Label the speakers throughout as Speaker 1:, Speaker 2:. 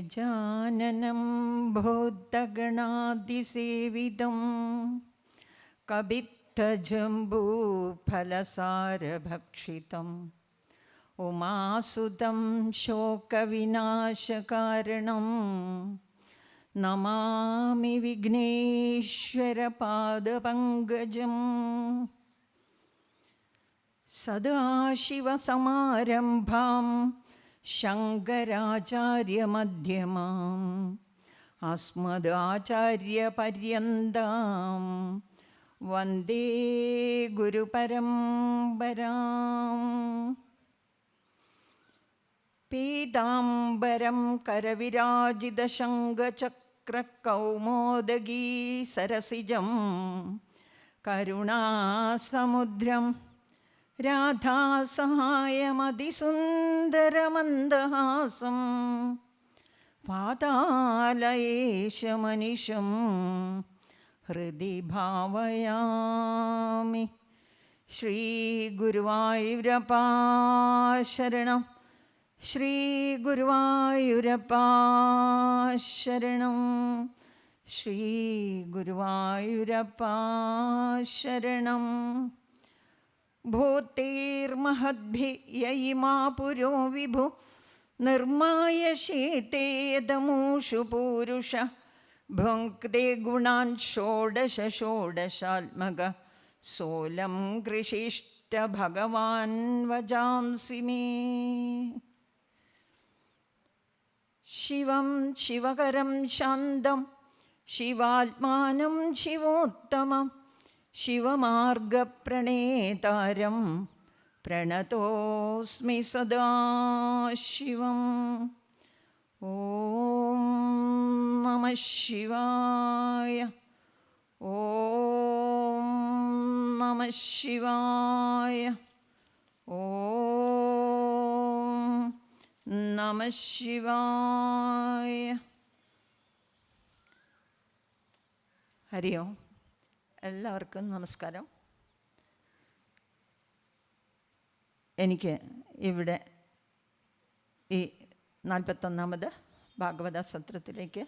Speaker 1: ഗജാനനം ഭൂതഗണാതിസേവിതം കപിത്തജംബൂഫലസാരഭക്ഷിതം ഉമാസുതം ശോകവിനാശകാരണം നമാമി വിഘ്നേശ്വരപാദപങ്കജം. സദാശിവസമാരംഭാം ശങ്കരാചാര്യമധ്യമാം അസ്മദാചാര്യപര്യന്താം വന്ദേ ഗുരുപരമ്പരാം. പീതാംബരം കരവിരാജിതശങ്കചക്രകൗമോദഗീ സരസിജം കരുണാസമുദ്രം രാധാസഹായമതിസുന്ദരമന്ദഹാസം പാതാലയേശമനിശം ഹൃദി ഭാവയാമി. ശ്രീഗുരുവായൂരപ്പാ ശരണം, ശ്രീഗുരുവായൂരപ്പാ ശരണം, ശ്രീഗുരുവായൂരപ്പാ ശരണം. ഭൂതേർമഹദ്ഭിയയിമാ പുരോ വിഭു നിർമായശേതേദമൂഷു പൂരുഷ ഭുങ്ക്തേ ഗുണാൻ ഷോഡശ ഷോഡശാത്മക സോലം കൃഷിഷ്ട ഭഗവാൻ വജാംസി മേ. ശിവം ശിവകരം ശാന്തം ശിവാത്മാനം ശിവോത്തമം ശിവമാർഗപ്രണേതാരം പ്രണതോസ്മി സദാശിവം. ഓം നമഃ ശിവായ, ഓം നമഃ ശിവായ, ഓം നമഃ ശിവായ. ഹരി ഓം. എല്ലാവർക്കും നമസ്കാരം. എനിക്ക് ഇവിടെ ഈ 41ാമത് ഭാഗവത സത്രത്തിലേക്ക്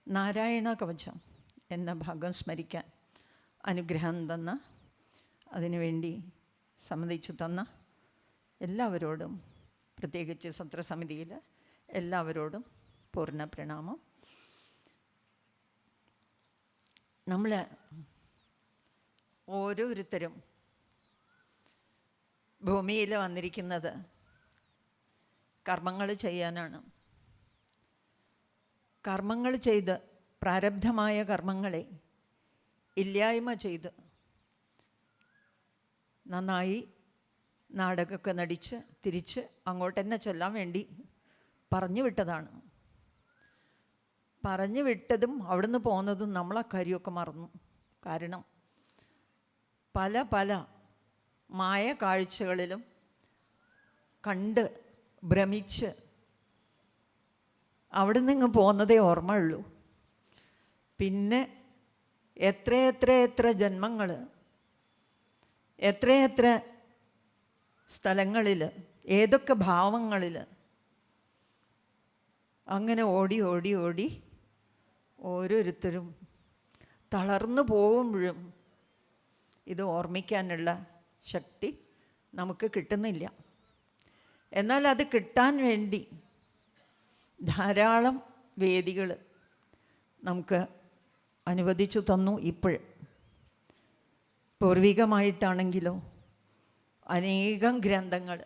Speaker 1: നാരായണ കവചം എന്ന ഭാഗം സ്മരിക്കാൻ അനുഗ്രഹം തന്ന, അതിനുവേണ്ടി സമ്മതിച്ചു തന്ന എല്ലാവരോടും, പ്രത്യേകിച്ച് സത്രസമിതിയിൽ എല്ലാവരോടും പൂർണ്ണ പ്രണാമം. നമ്മൾ ഓരോരുത്തരും ഭൂമിയിൽ വന്നിരിക്കുന്നത് കർമ്മങ്ങൾ ചെയ്യാനാണ്. കർമ്മങ്ങൾ ചെയ്ത്, പ്രാരബ്ധമായ കർമ്മങ്ങളെ ഇല്ലായ്മ ചെയ്ത് നന്നായി നാടകമൊക്കെ നടിച്ച് തിരിച്ച് അങ്ങോട്ട് തന്നെ ചെല്ലാൻ വേണ്ടി പറഞ്ഞു വിട്ടതാണ്. പറഞ്ഞു വിട്ടതും അവിടുന്ന് പോകുന്നതും നമ്മളെ കാര്യമൊക്കെ മറന്നു. കാരണം പല പല മായ കാഴ്ചകളിലും കണ്ട് ഭ്രമിച്ച് അവിടെ നിന്ന് പോകുന്നതേ ഓർമ്മയുള്ളൂ. പിന്നെ എത്ര ജന്മങ്ങൾ, എത്ര സ്ഥലങ്ങളിൽ, ഏതൊക്കെ ഭാവങ്ങളിൽ അങ്ങനെ ഓടി ഓടി ഓടി ഓരോരുത്തരും തളർന്നു പോകുമ്പോഴും ഇത് ഓർമ്മിക്കാനുള്ള ശക്തി നമുക്ക് കിട്ടുന്നില്ല. എന്നാൽ അത് കിട്ടാൻ വേണ്ടി ധാരാളം വേദികൾ നമുക്ക് അനുവദിച്ചു തന്നു. ഇപ്പോഴും പൂർവികമായിട്ടാണെങ്കിലോ അനേകം ഗ്രന്ഥങ്ങൾ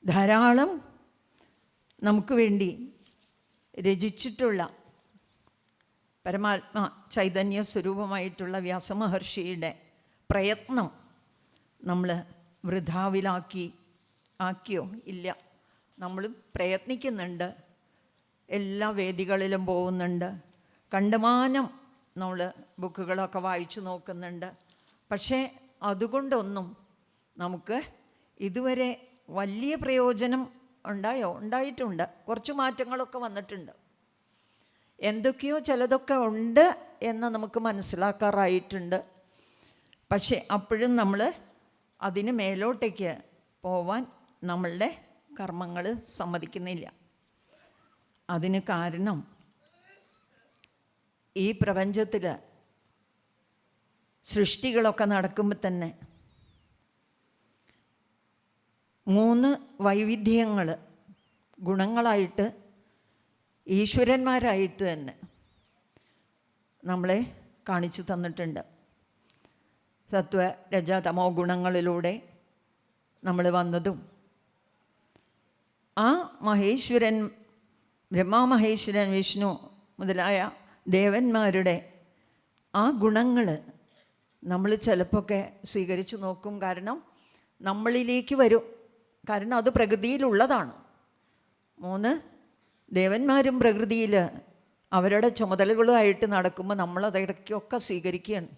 Speaker 1: ധാരാളം നമുക്ക് വേണ്ടി രചിച്ചിട്ടുള്ള പരമാത്മ ചൈതന്യ സ്വരൂപമായിട്ടുള്ള വ്യാസമഹർഷിയുടെ പ്രയത്നം നമ്മൾ വൃഥാവിലാക്കിയോ? ഇല്ല, നമ്മളും പ്രയത്നിക്കുന്നുണ്ട്. എല്ലാ വേദികളിലും പോകുന്നുണ്ട്. കണ്ടമാനം നമ്മൾ ബുക്കുകളൊക്കെ വായിച്ചു നോക്കുന്നുണ്ട്. പക്ഷേ അതുകൊണ്ടൊന്നും നമുക്ക് ഇതുവരെ വലിയ പ്രയോജനം ഉണ്ടായിട്ടുണ്ട്. കുറച്ച് മാറ്റങ്ങളൊക്കെ വന്നിട്ടുണ്ട്. എന്തൊക്കെയോ ചിലതൊക്കെ ഉണ്ട് എന്ന് നമുക്ക് മനസ്സിലാക്കാറായിട്ടുണ്ട്. പക്ഷേ അപ്പോഴും നമ്മൾ അതിന് മേലോട്ടേക്ക് പോവാൻ നമ്മളുടെ കർമ്മങ്ങൾ സമ്മതിക്കുന്നില്ല. അതിന് കാരണം ഈ പ്രപഞ്ചത്തിൽ സൃഷ്ടികളൊക്കെ നടക്കുമ്പോൾ തന്നെ 3 വൈവിധ്യങ്ങൾ ഗുണങ്ങളായിട്ട് ഈശ്വരന്മാരായിട്ട് തന്നെ നമ്മളെ കാണിച്ചു തന്നിട്ടുണ്ട്. സത്വ രജ തമോ ഗുണങ്ങളിലൂടെ നമ്മൾ വന്നതും ആ മഹേശ്വരൻ, ബ്രഹ്മാമഹേശ്വരൻ, വിഷ്ണു മുതലായ ദേവന്മാരുടെ ആ ഗുണങ്ങൾ നമ്മൾ ചിലപ്പോഴൊക്കെ സ്വീകരിച്ചു നോക്കും. കാരണം നമ്മളിലേക്ക് വരും. കാരണം അത് പ്രകൃതിയിലുള്ളതാണ്. 3 ദേവന്മാരും പ്രകൃതിയിൽ അവരുടെ ചുമതലകളുമായിട്ട് നടക്കുമ്പോൾ നമ്മളതിടയ്ക്കൊക്കെ സ്വീകരിക്കുകയാണ്.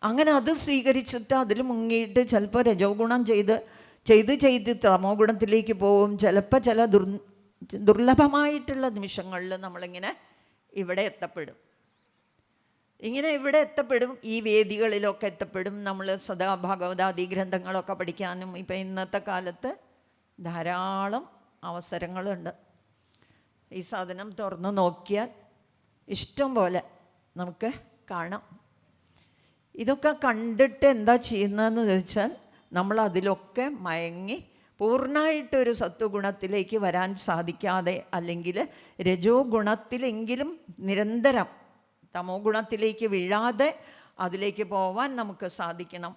Speaker 1: അങ്ങനെ അത് സ്വീകരിച്ചിട്ട് അതിൽ മുങ്ങിയിട്ട് ചിലപ്പോൾ രജോ ഗുണം ചെയ്ത് തമോ ഗുണത്തിലേക്ക് പോവും. ചിലപ്പോൾ ചില ദുർലഭമായിട്ടുള്ള നിമിഷങ്ങളിൽ നമ്മളിങ്ങനെ ഇവിടെ എത്തപ്പെടും. ഇങ്ങനെ ഇവിടെ എത്തപ്പെടും, ഈ വേദികളിലൊക്കെ എത്തപ്പെടും. നമ്മൾ സദാ ഭഗവതാദി ഗ്രന്ഥങ്ങളൊക്കെ പഠിക്കാനും ഇപ്പം ഇന്നത്തെ കാലത്ത് ധാരാളം അവസരങ്ങളുണ്ട്. ഈ സാധനം തുറന്ന് നോക്കിയാൽ ഇഷ്ടം പോലെ നമുക്ക് കാണാം. ഇതൊക്കെ കണ്ടിട്ട് എന്താ ചെയ്യുന്നതെന്ന് ചോദിച്ചാൽ നമ്മൾ അതിലൊക്കെ മയങ്ങി പൂർണ്ണമായിട്ടൊരു സത്വഗുണത്തിലേക്ക് വരാൻ സാധിക്കാതെ, അല്ലെങ്കിൽ രജോ ഗുണത്തിലെങ്കിലും നിരന്തരം തമോ ഗുണത്തിലേക്ക് വീഴാതെ അതിലേക്ക് പോവാൻ നമുക്ക് സാധിക്കണം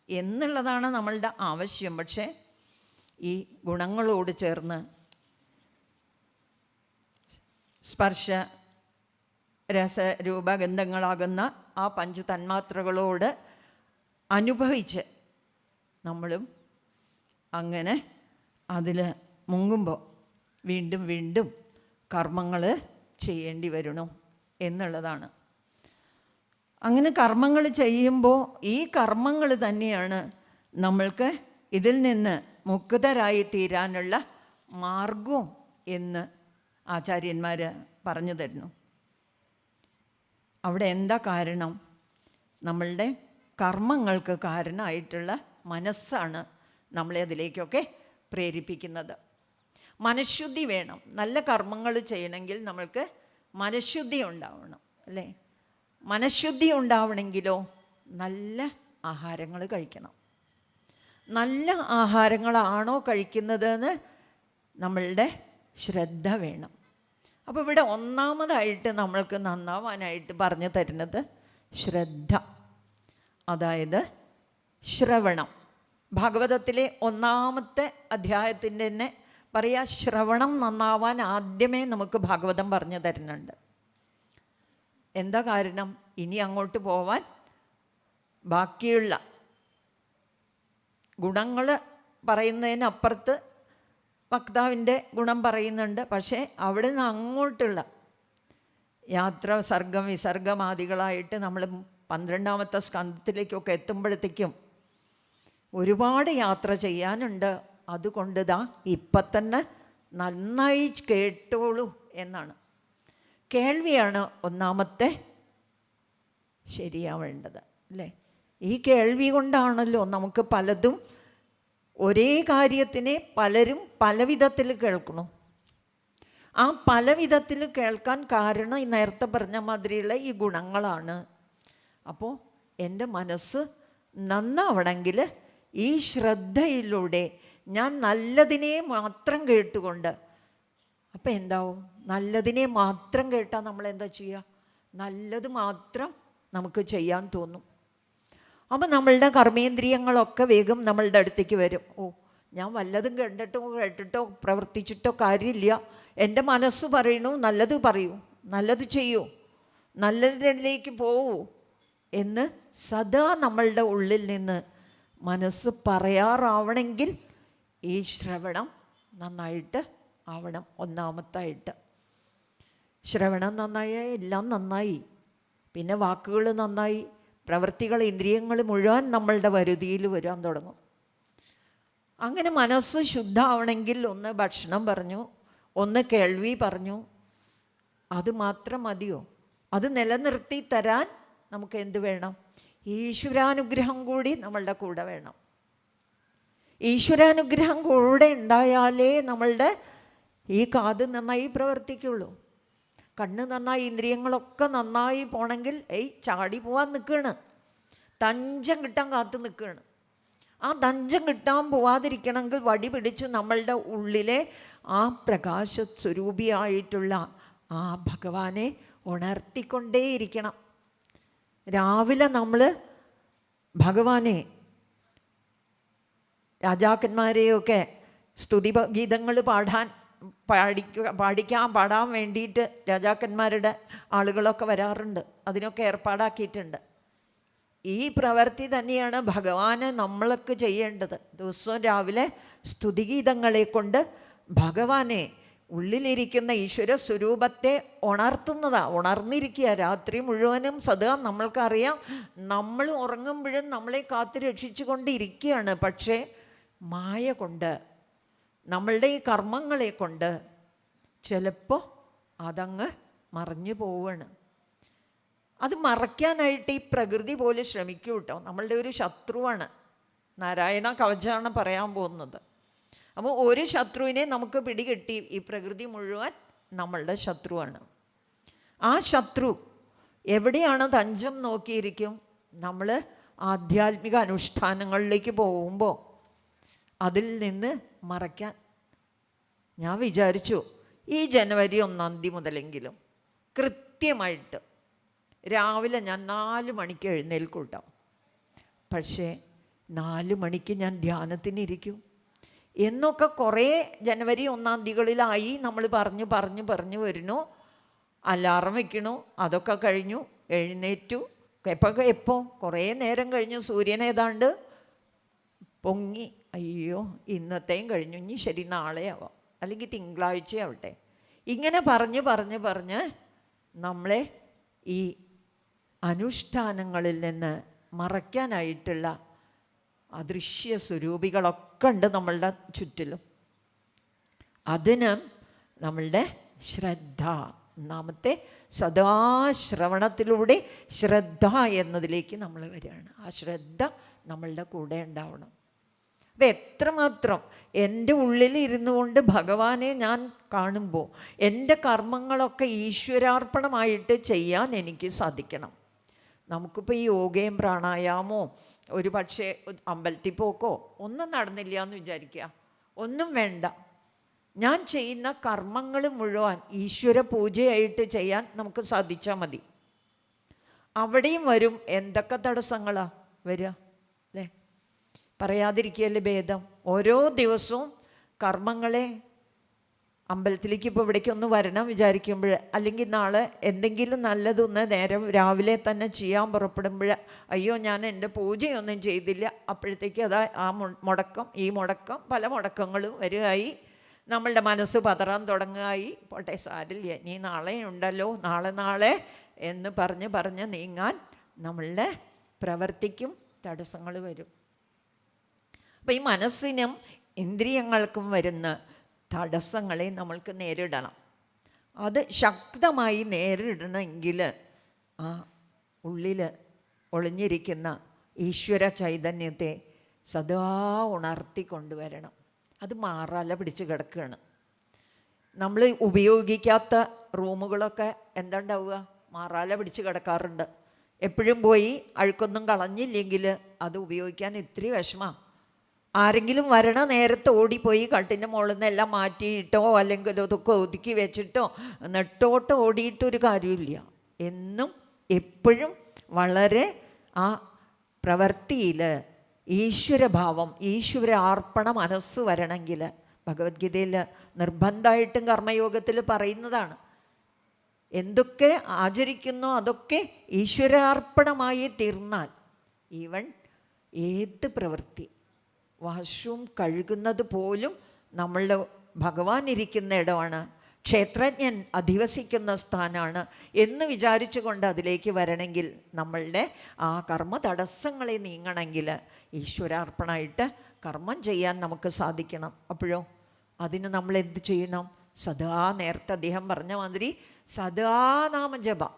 Speaker 1: എന്നുള്ളതാണ് നമ്മളുടെ ആവശ്യം. പക്ഷേ ഈ ഗുണങ്ങളോട് ചേർന്ന് സ്പർശ രസ രൂപഗന്ധങ്ങളാകുന്ന ആ 5 തന്മാത്രകളോട് അനുഭവിച്ച് നമ്മളും അങ്ങനെ അതിൽ മുങ്ങുമ്പോൾ വീണ്ടും വീണ്ടും കർമ്മങ്ങൾ ചെയ്യേണ്ടി വരണു എന്നുള്ളതാണ്. അങ്ങനെ കർമ്മങ്ങൾ ചെയ്യുമ്പോൾ ഈ കർമ്മങ്ങൾ തന്നെയാണ് നമ്മൾക്ക് ഇതിൽ നിന്ന് മുക്തരായി തീരാനുള്ള മാർഗവും എന്ന് ആചാര്യന്മാർ പറഞ്ഞു തരുന്നു. അവിടെ എന്താ കാരണം? നമ്മളുടെ കർമ്മങ്ങൾക്ക് കാരണമായിട്ടുള്ള മനസ്സാണ് നമ്മളെ അതിലേക്കൊക്കെ പ്രേരിപ്പിക്കുന്നത്. മനഃശുദ്ധി വേണം. നല്ല കർമ്മങ്ങൾ ചെയ്യണമെങ്കിൽ നമ്മൾക്ക് മനഃശുദ്ധി ഉണ്ടാവണം, അല്ലേ? മനഃശുദ്ധി ഉണ്ടാവണമെങ്കിലോ നല്ല ആഹാരങ്ങൾ കഴിക്കണം. നല്ല ആഹാരങ്ങളാണോ കഴിക്കുന്നതെന്ന് നമ്മളുടെ ശ്രദ്ധ വേണം. അപ്പോൾ ഇവിടെ ഒന്നാമതായിട്ട് നമ്മൾക്ക് നന്നാവാനായിട്ട് പറഞ്ഞു തരുന്നത് ശ്രദ്ധ, അതായത് ശ്രവണം. ഭാഗവതത്തിലെ 1-ാമത്തെ അധ്യായത്തിൻ്റെ തന്നെ പറയാ, ശ്രവണം നന്നാവാൻ ആദ്യമേ നമുക്ക് ഭാഗവതം പറഞ്ഞു തരുന്നുണ്ട്. എന്താ കാരണം? ഇനി അങ്ങോട്ട് പോവാൻ ബാക്കിയുള്ള ഗുണങ്ങൾ പറയുന്നതിനപ്പുറത്ത് വക്താവിൻ്റെ ഗുണം പറയുന്നുണ്ട്. പക്ഷേ അവിടെ നിന്ന് അങ്ങോട്ടുള്ള യാത്ര സർഗം വിസർഗമാദികളായിട്ട് നമ്മൾ 12-ാമത്തെ സ്കന്ധത്തിലേക്കൊക്കെ എത്തുമ്പോഴത്തേക്കും ഒരുപാട് യാത്ര ചെയ്യാനുണ്ട്. അതുകൊണ്ട് ഇപ്പം തന്നെ നന്നായി കേട്ടോളൂ എന്നാണ്. കേൾവിയാണ് 1-ാമത്തെ ശരിയാവേണ്ടത്, അല്ലേ? ഈ കേൾവി കൊണ്ടാണല്ലോ നമുക്ക് പലതും, ഒരേ കാര്യത്തിനെ പലരും പല വിധത്തിൽ കേൾക്കണം. ആ പല വിധത്തിൽ കേൾക്കാൻ കാരണം ഈ നേരത്തെ പറഞ്ഞ മാതിരിയുള്ള ഈ ഗുണങ്ങളാണ്. അപ്പോൾ എൻ്റെ മനസ്സ് നന്നാവണമെങ്കിൽ ഈ ശ്രദ്ധയിലൂടെ ഞാൻ നല്ലതിനെ മാത്രം കേട്ടുകൊണ്ട്, അപ്പം എന്താവും? നല്ലതിനെ മാത്രം കേട്ടാൽ നമ്മൾ എന്താ ചെയ്യുക? നല്ലത് മാത്രം നമുക്ക് ചെയ്യാൻ തോന്നും. അപ്പം നമ്മളുടെ കർമ്മേന്ദ്രിയങ്ങളൊക്കെ വേഗം നമ്മളുടെ അടുത്തേക്ക് വരും. ഓ, ഞാൻ വല്ലതും കേട്ടിട്ടോ പ്രവർത്തിച്ചിട്ടോ കാര്യമില്ല. എൻ്റെ മനസ്സ് പറയണു നല്ലത് പറയൂ, നല്ലത് ചെയ്യൂ, നല്ലതിലേക്ക് പോവൂ എന്ന് സദാ നമ്മളുടെ ഉള്ളിൽ നിന്ന് മനസ്സ് പറയാറാവണമെങ്കിൽ ഈ ശ്രവണം നന്നായിട്ട് ആവണം. 1-ാമത്തായിട്ട് ശ്രവണം നന്നായാൽ എല്ലാം നന്നായി. പിന്നെ വാക്കുകൾ നന്നായി, പ്രവൃത്തികൾ, ഇന്ദ്രിയങ്ങൾ മുഴുവൻ നമ്മളുടെ വരുതിയിൽ വരാൻ തുടങ്ങും. അങ്ങനെ മനസ്സ് ശുദ്ധമാവണമെങ്കിൽ ഒന്ന് ഭക്ഷണം പറഞ്ഞു, ഒന്ന് കേൾവി പറഞ്ഞു. അത് മാത്രം മതിയോ? അത് നിലനിർത്തി തരാൻ നമുക്ക് എന്ത് വേണം? ഈശ്വരാനുഗ്രഹം കൂടി നമ്മളുടെ കൂടെ വേണം. ഈശ്വരാനുഗ്രഹം കൂടെ ഉണ്ടായാലേ നമ്മളുടെ ഈ കാത് നന്നായി പ്രവർത്തിക്കുള്ളൂ. കണ്ണ് നന്നായി, ഇന്ദ്രിയങ്ങളൊക്കെ നന്നായി പോണെങ്കിൽ ചാടി പോവാൻ നിൽക്കുകയാണ്, തഞ്ചം കിട്ടാൻ കാത്ത് നിൽക്കുകയാണ്. ആ തഞ്ചം കിട്ടാൻ പോവാതിരിക്കണമെങ്കിൽ വടി പിടിച്ച് നമ്മളുടെ ഉള്ളിലെ ആ പ്രകാശ സ്വരൂപിയായിട്ടുള്ള ആ ഭഗവാനെ ഉണർത്തിക്കൊണ്ടേയിരിക്കണം. രാവിലെ നമ്മൾ ഭഗവാനെ, രാജാക്കന്മാരെയൊക്കെ സ്തുതി ഗീതങ്ങൾ പാടാൻ വേണ്ടിയിട്ട് രാജാക്കന്മാരുടെ ആളുകളൊക്കെ വരാറുണ്ട്. അതിനൊക്കെ ഏർപ്പാടാക്കിയിട്ടുണ്ട്. ഈ പ്രവൃത്തി തന്നെയാണ് ഭഗവാന് നമ്മളൊക്കെ ചെയ്യേണ്ടത്. ദിവസവും രാവിലെ സ്തുതിഗീതങ്ങളെ കൊണ്ട് ഭഗവാനെ, ഉള്ളിലിരിക്കുന്ന ഈശ്വര സ്വരൂപത്തെ ഉണർന്നിരിക്കുക. രാത്രി മുഴുവനും സദാ നമ്മൾക്കറിയാം, നമ്മൾ ഉറങ്ങുമ്പോഴും നമ്മളെ കാത്ത് രക്ഷിച്ചു കൊണ്ടിരിക്കുകയാണ്. പക്ഷേ മായ കൊണ്ട്, നമ്മളുടെ ഈ കർമ്മങ്ങളെ കൊണ്ട് ചിലപ്പോൾ അതങ്ങ് മറഞ്ഞു പോവുകയാണ്. അത് മറയ്ക്കാനായിട്ട് ഈ പ്രകൃതി പോലെ ശ്രമിക്കും കേട്ടോ. നമ്മളുടെ ഒരു ശത്രുവാണ്. നാരായണ കവചമാണ് പറയാൻ പോകുന്നത്. അപ്പോൾ ഒരു ശത്രുവിനെ നമുക്ക് പിടികെട്ടി, ഈ പ്രകൃതി മുഴുവൻ നമ്മളുടെ ശത്രുവാണ്. ആ ശത്രു എവിടെയാണ് തഞ്ചം നോക്കിയിരിക്കും? നമ്മൾ ആധ്യാത്മിക അനുഷ്ഠാനങ്ങളിലേക്ക് പോകുമ്പോൾ അതിൽ നിന്ന് മറയ്ക്കാൻ ഞാൻ വിചാരിച്ചു, ഈ ജനുവരി 1-ാം തീയതി മുതലെങ്കിലും കൃത്യമായിട്ട് രാവിലെ ഞാൻ 4 മണിക്ക് എഴുന്നേൽക്കും കേട്ടോ. പക്ഷേ 4 മണിക്ക് ഞാൻ ധ്യാനത്തിനിരിക്കും എന്നൊക്കെ കുറേ ജനുവരി 1-ാം തീയതികളിലായി നമ്മൾ പറഞ്ഞു വരുന്നു. അലാറം വയ്ക്കണു, അതൊക്കെ കഴിഞ്ഞു, എഴുന്നേറ്റു. എപ്പോൾ കുറേ നേരം കഴിഞ്ഞു, സൂര്യൻ ഏതാണ്ട് പൊങ്ങി. അയ്യോ, ഇന്നത്തെയും കഴിഞ്ഞു, ഇനി ശരി നാളെ ആവാം, അല്ലെങ്കിൽ തിങ്കളാഴ്ച ആവട്ടെ. ഇങ്ങനെ പറഞ്ഞ് നമ്മളെ ഈ അനുഷ്ഠാനങ്ങളിൽ നിന്ന് മറയ്ക്കാനായിട്ടുള്ള അദൃശ്യ സ്വരൂപികളൊക്കെ ഉണ്ട് നമ്മളുടെ ചുറ്റിലും. അതിന് നമ്മളുടെ ശ്രദ്ധ, ഒന്നാമത്തെ സദാശ്രവണത്തിലൂടെ ശ്രദ്ധ എന്നതിലേക്ക് നമ്മൾ വരികയാണ്. ആ ശ്രദ്ധ നമ്മളുടെ കൂടെ ഉണ്ടാവണം. അപ്പം എത്രമാത്രം എൻ്റെ ഉള്ളിൽ ഇരുന്നു കൊണ്ട് ഭഗവാനെ ഞാൻ കാണുമ്പോൾ എൻ്റെ കർമ്മങ്ങളൊക്കെ ഈശ്വരാർപ്പണമായിട്ട് ചെയ്യാൻ എനിക്ക് സാധിക്കണം. നമുക്കിപ്പോൾ ഈ യോഗയും പ്രാണായാമോ ഒരു പക്ഷേ അമ്പലത്തിൽ പോക്കോ ഒന്നും നടന്നില്ല എന്ന് വിചാരിക്കുക, ഒന്നും വേണ്ട. ഞാൻ ചെയ്യുന്ന കർമ്മങ്ങൾ മുഴുവൻ ഈശ്വര പൂജയായിട്ട് ചെയ്യാൻ നമുക്ക് സാധിച്ചാൽ മതി. അവിടെയും വരും എന്തൊക്കെ തടസ്സങ്ങളാണ് വരിക അല്ലേ? പറയാതിരിക്കുകയല്ലേ ഭേദം. ഓരോ ദിവസവും കർമ്മങ്ങളെ അമ്പലത്തിലേക്ക് ഇപ്പോൾ ഇവിടേക്കൊന്ന് വരണം വിചാരിക്കുമ്പോൾ, അല്ലെങ്കിൽ നാളെ എന്തെങ്കിലും നല്ലതൊന്ന് നേരം രാവിലെ തന്നെ ചെയ്യാൻ പുറപ്പെടുമ്പോൾ, അയ്യോ ഞാൻ എൻ്റെ പൂജയൊന്നും ചെയ്തില്ല, അപ്പോഴത്തേക്ക് അതാ ആ മുടക്കം, ഈ മുടക്കം, പല മുടക്കങ്ങളും വരികയായി. നമ്മളുടെ മനസ്സ് പതറാൻ തുടങ്ങുകയായി. പോട്ടെ സാരില്ല, നീ നാളെ ഉണ്ടല്ലോ, നാളെ എന്ന് പറഞ്ഞ് നീങ്ങാൻ നമ്മളുടെ പ്രവൃത്തിക്കും തടസ്സങ്ങൾ വരും. അപ്പം ഈ മനസ്സിനും ഇന്ദ്രിയങ്ങൾക്കും വരുന്ന തടസ്സങ്ങളെ നമ്മൾക്ക് നേരിടണം. അത് ശക്തമായി നേരിടണമെങ്കിൽ ആ ഉള്ളിൽ ഒളിഞ്ഞിരിക്കുന്ന ഈശ്വര ചൈതന്യത്തെ സദാ ഉണർത്തിക്കൊണ്ടുവരണം. അത് മാറാല പിടിച്ച് കിടക്കുകയാണ്. നമ്മൾ ഉപയോഗിക്കാത്ത റൂമുകളൊക്കെ എന്താ ഉണ്ടാവുക? മാറാല പിടിച്ച് കിടക്കാറുണ്ട്. എപ്പോഴും പോയി അഴുക്കൊന്നും കളഞ്ഞില്ലെങ്കിൽ അത് ഉപയോഗിക്കാൻ ഇത്തിരി വിഷമമാണ്. ആരെങ്കിലും വരണ നേരത്തെ ഓടിപ്പോയി കട്ടിൻ്റെ മുകളിൽ നിന്ന് എല്ലാം മാറ്റിയിട്ടോ അല്ലെങ്കിൽ അതൊക്കെ ഒതുക്കി വെച്ചിട്ടോ നെട്ടോട്ട് ഓടിയിട്ടൊരു കാര്യമില്ല. എന്നും എപ്പോഴും വളരെ ആ പ്രവൃത്തിയിൽ ഈശ്വരഭാവം, ഈശ്വര അർപ്പണ മനസ്സ് വരണമെങ്കിൽ ഭഗവത്ഗീതയിൽ നിർബന്ധമായിട്ടും കർമ്മയോഗത്തിൽ പറയുന്നതാണ്. എന്തൊക്കെ ആചരിക്കുന്നോ അതൊക്കെ ഈശ്വരാർപ്പണമായി തീർന്നാൽ ഈവൻ ഏത് പ്രവൃത്തി, വാഷ്റൂം കഴുകുന്നത് പോലും നമ്മളുടെ ഭഗവാൻ ഇരിക്കുന്ന ഇടമാണ്, ക്ഷേത്രജ്ഞൻ അധിവസിക്കുന്ന സ്ഥാനമാണ് എന്ന് വിചാരിച്ചുകൊണ്ട് അതിലേക്ക് വരണമെങ്കിൽ, നമ്മളുടെ ആ കർമ്മ തടസ്സങ്ങളെ നീങ്ങണമെങ്കിൽ ഈശ്വരാർപ്പണമായിട്ട് കർമ്മം ചെയ്യാൻ നമുക്ക് സാധിക്കണം. അപ്പോഴോ അതിന് നമ്മൾ എന്ത് ചെയ്യണം? സദാ, നേരത്തെ അദ്ദേഹം പറഞ്ഞ മാതിരി സദാ നാമജപം.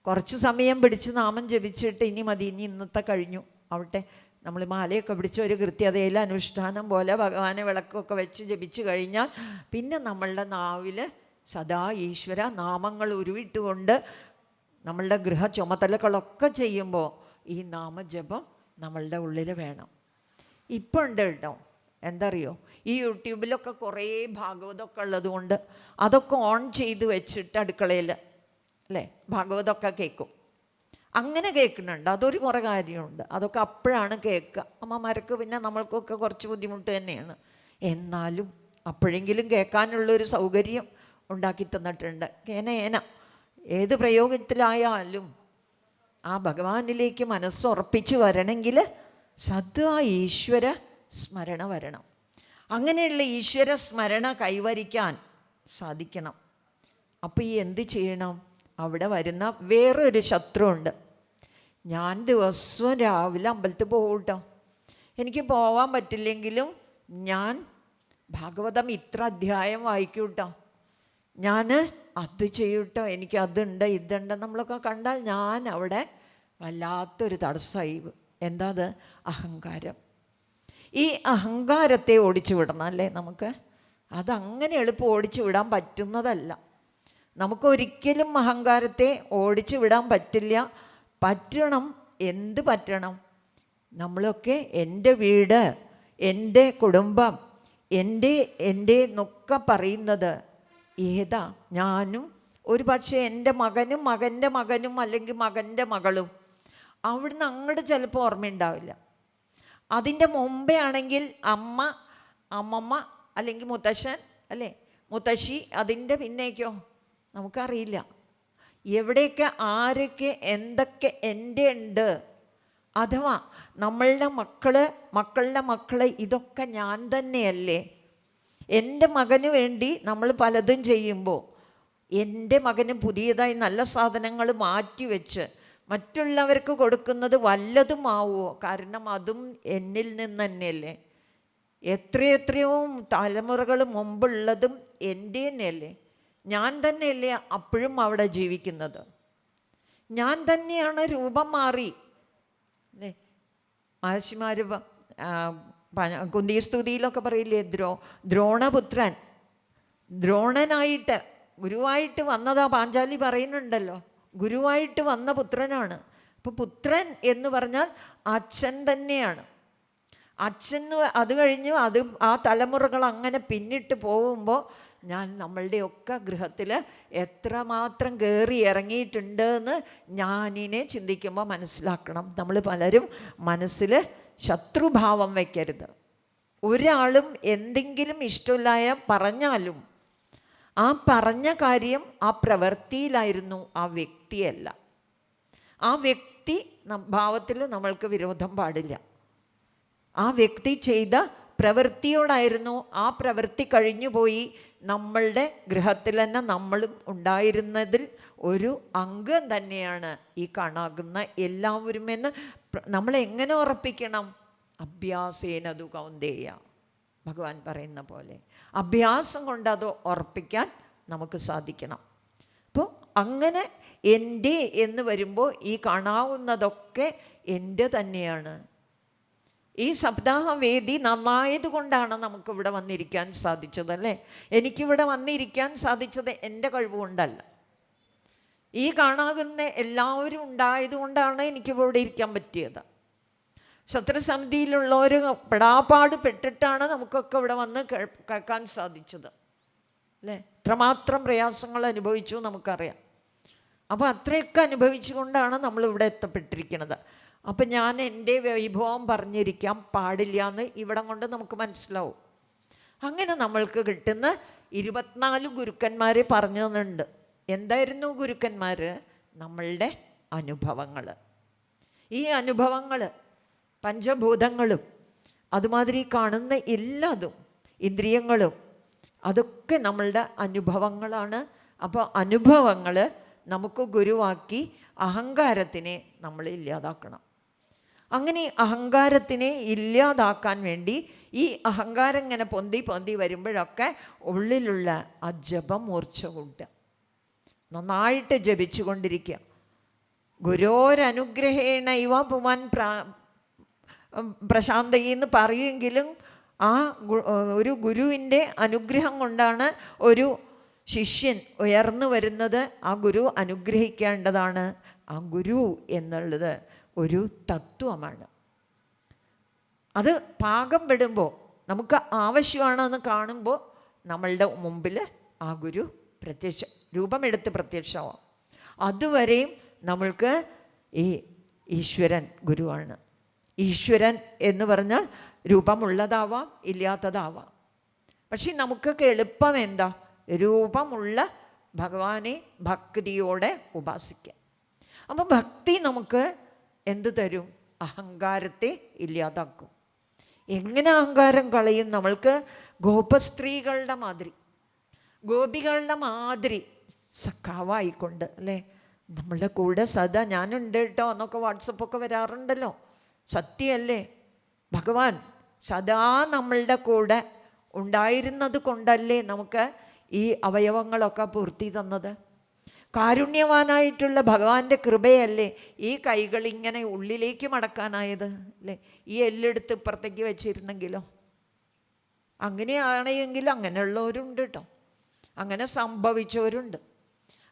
Speaker 1: കുറച്ച് സമയം പിടിച്ച് നാമം ജപിച്ചിട്ട് ഇനി മതി, ഇനി ഇന്നത്തെ കഴിഞ്ഞു ആവട്ടെ, നമ്മൾ മാലയൊക്കെ പിടിച്ച് ഒരു കൃത്യതയിൽ അനുഷ്ഠാനം പോലെ ഭഗവാനെ വിളക്കൊക്കെ വെച്ച് ജപിച്ചു കഴിഞ്ഞാൽ പിന്നെ നമ്മളുടെ നാവിൽ സദാ ഈശ്വര നാമങ്ങൾ ഉരുവിട്ടുകൊണ്ട് നമ്മളുടെ ഗൃഹ ചുമതലകളൊക്കെ ചെയ്യുമ്പോൾ ഈ നാമജപം നമ്മളുടെ ഉള്ളിൽ വേണം. ഇപ്പം ഉണ്ട് കേട്ടോ, എന്തറിയോ, ഈ യൂട്യൂബിലൊക്കെ കുറേ ഭാഗവതമൊക്കെ ഉള്ളതുകൊണ്ട് അതൊക്കെ ഓൺ ചെയ്ത് വെച്ചിട്ട് അടുക്കളയിൽ അല്ലേ ഭാഗവതമൊക്കെ കേൾക്കും. അങ്ങനെ കേൾക്കുന്നുണ്ട്, അതൊരു കുറേ കാര്യമുണ്ട്. അതൊക്കെ അപ്പോഴാണ് കേൾക്കുക. അമ്മമാർക്ക് പിന്നെ നമ്മൾക്കൊക്കെ കുറച്ച് ബുദ്ധിമുട്ട് തന്നെയാണ്. എന്നാലും അപ്പോഴെങ്കിലും കേൾക്കാനുള്ളൊരു സൗകര്യം ഉണ്ടാക്കി തന്നിട്ടുണ്ട്. ഏന ഏത് പ്രയോഗത്തിലായാലും ആ ഭഗവാനിലേക്ക് മനസ്സുറപ്പിച്ച് വരണമെങ്കിൽ സദാ ഈശ്വര സ്മരണ വരണം. അങ്ങനെയുള്ള ഈശ്വര സ്മരണ കൈവരിക്കാൻ സാധിക്കണം. അപ്പോൾ ഈ എന്ത് ചെയ്യണം? അവിടെ വരുന്ന വേറൊരു ശത്രുവുണ്ട്. ഞാൻ ദിവസവും രാവിലെ അമ്പലത്തിൽ പോകും കേട്ടോ. എനിക്ക് പോകാൻ പറ്റില്ലെങ്കിലും ഞാൻ ഭാഗവതം ഇത്ര അധ്യായം വായിക്കും കേട്ടോ. ഞാൻ അത് ചെയ്യും കേട്ടോ, എനിക്ക് അതുണ്ട് ഇതുണ്ട് നമ്മളൊക്കെ കണ്ടാൽ ഞാൻ അവിടെ വല്ലാത്തൊരു തടസ്സമായി. എന്താ അത്? അഹങ്കാരം. ഈ അഹങ്കാരത്തെ ഓടിച്ചു വിടണം അല്ലേ നമുക്ക്? അതങ്ങനെ എളുപ്പം ഓടിച്ചു വിടാൻ പറ്റുന്നതല്ല. നമുക്കൊരിക്കലും അഹങ്കാരത്തെ ഓടിച്ചു വിടാൻ പറ്റില്ല. പറ്റണം. എന്ത് പറ്റണം? നമ്മളൊക്കെ എൻ്റെ വീട്, എൻ്റെ കുടുംബം, എൻ്റെ എന്നൊക്കെ പറയുന്നത് ഏതാ? ഞാനും ഒരു പക്ഷേ എൻ്റെ മകനും മകൻ്റെ മകനും അല്ലെങ്കിൽ മകൻ്റെ മകളും. അവിടുന്ന് അങ്ങോട്ട് ചിലപ്പോൾ ഓർമ്മയുണ്ടാവില്ല. അതിൻ്റെ മുമ്പേ ആണെങ്കിൽ അമ്മമ്മ അല്ലെങ്കിൽ മുത്തശ്ശൻ അല്ലേ, മുത്തശ്ശി. അതിൻ്റെ പിന്നേക്കോ നമുക്കറിയില്ല. എവിടെയൊക്കെ ആരൊക്കെ എന്തൊക്കെ എൻ്റെ ഉണ്ട്. അഥവാ നമ്മളുടെ മക്കളുടെ മക്കൾ ഇതൊക്കെ ഞാൻ തന്നെയല്ലേ? എൻ്റെ മകന് വേണ്ടി നമ്മൾ പലതും ചെയ്യുമ്പോൾ എൻ്റെ മകന് പുതിയതായി നല്ല സാധനങ്ങൾ മാറ്റിവെച്ച് മറ്റുള്ളവർക്ക് കൊടുക്കുന്നത് വല്ലതും ആവുമോ? കാരണം അതും എന്നിൽ നിന്ന് തന്നെയല്ലേ. എത്രയോ തലമുറകൾ മുമ്പുള്ളതും എൻ്റെ തന്നെയല്ലേ. ഞാൻ തന്നെയല്ലേ അപ്പോഴും അവിടെ ജീവിക്കുന്നത്. ഞാൻ തന്നെയാണ്. രൂപം മാറി അല്ലേ. മഹർഷിമാർ കുന്തിസ്തുതിയിലൊക്കെ പറയില്ലേ, ദ്രോണപുത്രൻ ദ്രോണനായിട്ട് ഗുരുവായിട്ട് വന്നതാ. പാഞ്ചാലി പറയുന്നുണ്ടല്ലോ, ഗുരുവായിട്ട് വന്ന പുത്രനാണ്. അപ്പോൾ പുത്രൻ എന്ന് പറഞ്ഞാൽ അച്ഛൻ തന്നെയാണ്. അച്ഛൻ അത് കഴിഞ്ഞ് ആ തലമുറകൾ അങ്ങനെ പിന്നിട്ട് പോകുമ്പോൾ ഞാൻ നമ്മളുടെയൊക്കെ ഗൃഹത്തിൽ എത്രമാത്രം കയറി ഇറങ്ങിയിട്ടുണ്ട് എന്ന് ഞാനിനെ ചിന്തിക്കുമ്പോൾ മനസ്സിലാക്കണം. നമ്മൾ പലരും മനസ്സിൽ ശത്രുഭാവം വയ്ക്കരുത്. ഒരാളും എന്തെങ്കിലും ഇഷ്ടമില്ലായ പറഞ്ഞാലും ആ പറഞ്ഞ കാര്യം ആ പ്രവൃത്തിയിലായിരുന്നു, ആ വ്യക്തിയല്ല. ആ വ്യക്തി ഭാവത്തിൽ നമ്മൾക്ക് വിരോധം പാടില്ല. ആ വ്യക്തി ചെയ്ത പ്രവൃത്തിയോടായിരുന്നു. ആ പ്രവൃത്തി കഴിഞ്ഞുപോയി. നമ്മളുടെ ഗൃഹത്തിൽ തന്നെ നമ്മളും ഉണ്ടായിരുന്നതിൽ ഒരു അംഗം തന്നെയാണ് ഈ കാണാകുന്ന എല്ലാവരും എന്ന് നമ്മളെങ്ങനെ ഉറപ്പിക്കണം? അഭ്യാസേനതു കൗന്ദേയ, ഭഗവാൻ പറയുന്ന പോലെ അഭ്യാസം കൊണ്ട് അത് ഉറപ്പിക്കാൻ നമുക്ക് സാധിക്കണം. അപ്പോൾ അങ്ങനെ എൻ്റെ എന്ന് വരുമ്പോൾ ഈ കാണാവുന്നതൊക്കെ എൻ്റെ തന്നെയാണ്. ഈ സപ്താഹവേദി നന്നായത് കൊണ്ടാണ് നമുക്കിവിടെ വന്നിരിക്കാൻ സാധിച്ചത് അല്ലേ. എനിക്കിവിടെ വന്നിരിക്കാൻ സാധിച്ചത് എൻ്റെ കഴിവുകൊണ്ടല്ല. ഈ കാണാകുന്ന എല്ലാവരും ഉണ്ടായതുകൊണ്ടാണ് എനിക്കിവിടെ ഇരിക്കാൻ പറ്റിയത്. സത്രസമിതിയിലുള്ളവർ പെടാപ്പാട് പെട്ടിട്ടാണ് നമുക്കൊക്കെ ഇവിടെ വന്ന് കേൾക്കാൻ സാധിച്ചത് അല്ലേ. എത്രമാത്രം പ്രയാസങ്ങൾ അനുഭവിച്ചു നമുക്കറിയാം. അപ്പോൾ അത്രയൊക്കെ അനുഭവിച്ചുകൊണ്ടാണ് നമ്മളിവിടെ എത്തപ്പെട്ടിരിക്കുന്നത്. അപ്പം ഞാൻ എൻ്റെ വൈഭവം പറഞ്ഞിരിക്കാൻ പാടില്ല എന്ന് ഇവിടം കൊണ്ട് നമുക്ക് മനസ്സിലാവും. അങ്ങനെ നമ്മൾക്ക് കിട്ടുന്ന 24 ഗുരുക്കന്മാരെ പറഞ്ഞു തന്നിട്ടുണ്ട്. എന്തായിരുന്നു ഗുരുക്കന്മാർ? നമ്മളുടെ അനുഭവങ്ങൾ. ഈ അനുഭവങ്ങൾ പഞ്ചഭൂതങ്ങളും അതുമാതിരി കാണുന്ന എല്ലാതും ഇന്ദ്രിയങ്ങളും അതൊക്കെ നമ്മളുടെ അനുഭവങ്ങളാണ്. അപ്പോൾ അനുഭവങ്ങൾ നമുക്ക് ഗുരുവാക്കി അഹങ്കാരത്തിനെ നമ്മൾ ഇല്ലാതാക്കണം. അങ്ങനെ അഹങ്കാരത്തിനെ ഇല്ലാതാക്കാൻ വേണ്ടി ഈ അഹങ്കാരം ഇങ്ങനെ പൊന്തി വരുമ്പോഴൊക്കെ ഉള്ളിലുള്ള ആ ജപം മൂർച്ച കൂട്ടുക, നന്നായിട്ട് ജപിച്ചു കൊണ്ടിരിക്കുക. ഗുരോരനുഗ്രഹേണ ഇവ പുമാൻ പ്രശാന്തയെന്ന് പറയുമെങ്കിലും ആ ഒരു ഗുരുവിൻ്റെ അനുഗ്രഹം കൊണ്ടാണ് ഒരു ശിഷ്യൻ ഉയർന്നു വരുന്നത്. ആ ഗുരു അനുഗ്രഹിക്കേണ്ടതാണ്. ആ ഗുരു എന്നുള്ളത് ഒരു തത്വമാണ്. അത് പാകം പെടുമ്പോൾ, നമുക്ക് ആവശ്യമാണെന്ന് കാണുമ്പോൾ നമ്മളുടെ മുമ്പിൽ ആ ഗുരു രൂപമെടുത്ത് പ്രത്യക്ഷമാവാം. അതുവരെയും നമ്മൾക്ക് ഈ ഈശ്വരൻ ഗുരുവാണ്. ഈശ്വരൻ എന്ന് പറഞ്ഞാൽ രൂപമുള്ളതാവാം, ഇല്ലാത്തതാവാം. പക്ഷെ നമുക്കൊക്കെ എളുപ്പം എന്താ? രൂപമുള്ള ഭഗവാനെ ഭക്തിയോടെ ഉപാസിക്കാം. അപ്പം ഭക്തി നമുക്ക് എന്തു തരും? അഹങ്കാരത്തെ ഇല്ലാതാക്കും. എങ്ങനെ അഹങ്കാരം കളയും? നമ്മൾക്ക് ഗോപസ്ത്രീകളുടെ മാതിരി, ഗോപികളുടെ മാതിരി സഖാവായിക്കൊണ്ട്, അല്ലേ? നമ്മളുടെ കൂടെ സദാ ഞാനുണ്ട് കേട്ടോ എന്നൊക്കെ വാട്സപ്പൊക്കെ വരാറുണ്ടല്ലോ. സത്യമല്ലേ? ഭഗവാൻ സദാ നമ്മളുടെ കൂടെ ഉണ്ടായിരുന്നത് കൊണ്ടല്ലേ നമുക്ക് ഈ അവയവങ്ങളൊക്കെ പൂർത്തി തന്നത്. കാരുണ്യവാനായിട്ടുള്ള ഭഗവാന്റെ കൃപയല്ലേ ഈ കൈകൾ ഇങ്ങനെ ഉള്ളിലേക്ക് മടക്കാനായത്, അല്ലേ? ഈ എല്ലെടുത്ത് ഇപ്പുറത്തേക്ക് വെച്ചിരുന്നെങ്കിലോ? അങ്ങനെയാണെങ്കിൽ അങ്ങനെയുള്ളവരുണ്ട് കേട്ടോ, അങ്ങനെ സംഭവിച്ചവരുണ്ട്.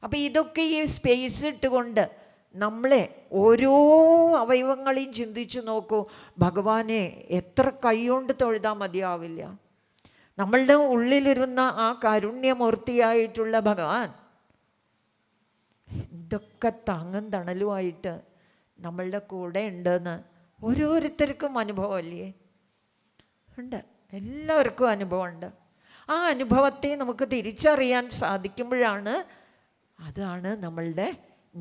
Speaker 1: അപ്പം ഇതൊക്കെ ഈ സ്പേസ് ഇട്ടുകൊണ്ട് നമ്മളെ ഓരോ അവയവങ്ങളെയും ചിന്തിച്ചു നോക്കൂ. ഭഗവാനെ എത്ര കൈകൊണ്ട് തൊഴുതാൽ മതിയാവില്ല. നമ്മളുടെ ഉള്ളിലിരുന്ന ആ കാരുണ്യമൂർത്തിയായിട്ടുള്ള ഭഗവാൻ എന്തൊക്കെ താങ്ങും തണലുമായിട്ട് നമ്മളുടെ കൂടെ ഉണ്ടെന്ന് ഓരോരുത്തർക്കും അനുഭവമല്ലേ? ഉണ്ട്, എല്ലാവർക്കും അനുഭവമുണ്ട്. ആ അനുഭവത്തെ നമുക്ക് തിരിച്ചറിയാൻ സാധിക്കുമ്പോഴാണ്, അതാണ് നമ്മളുടെ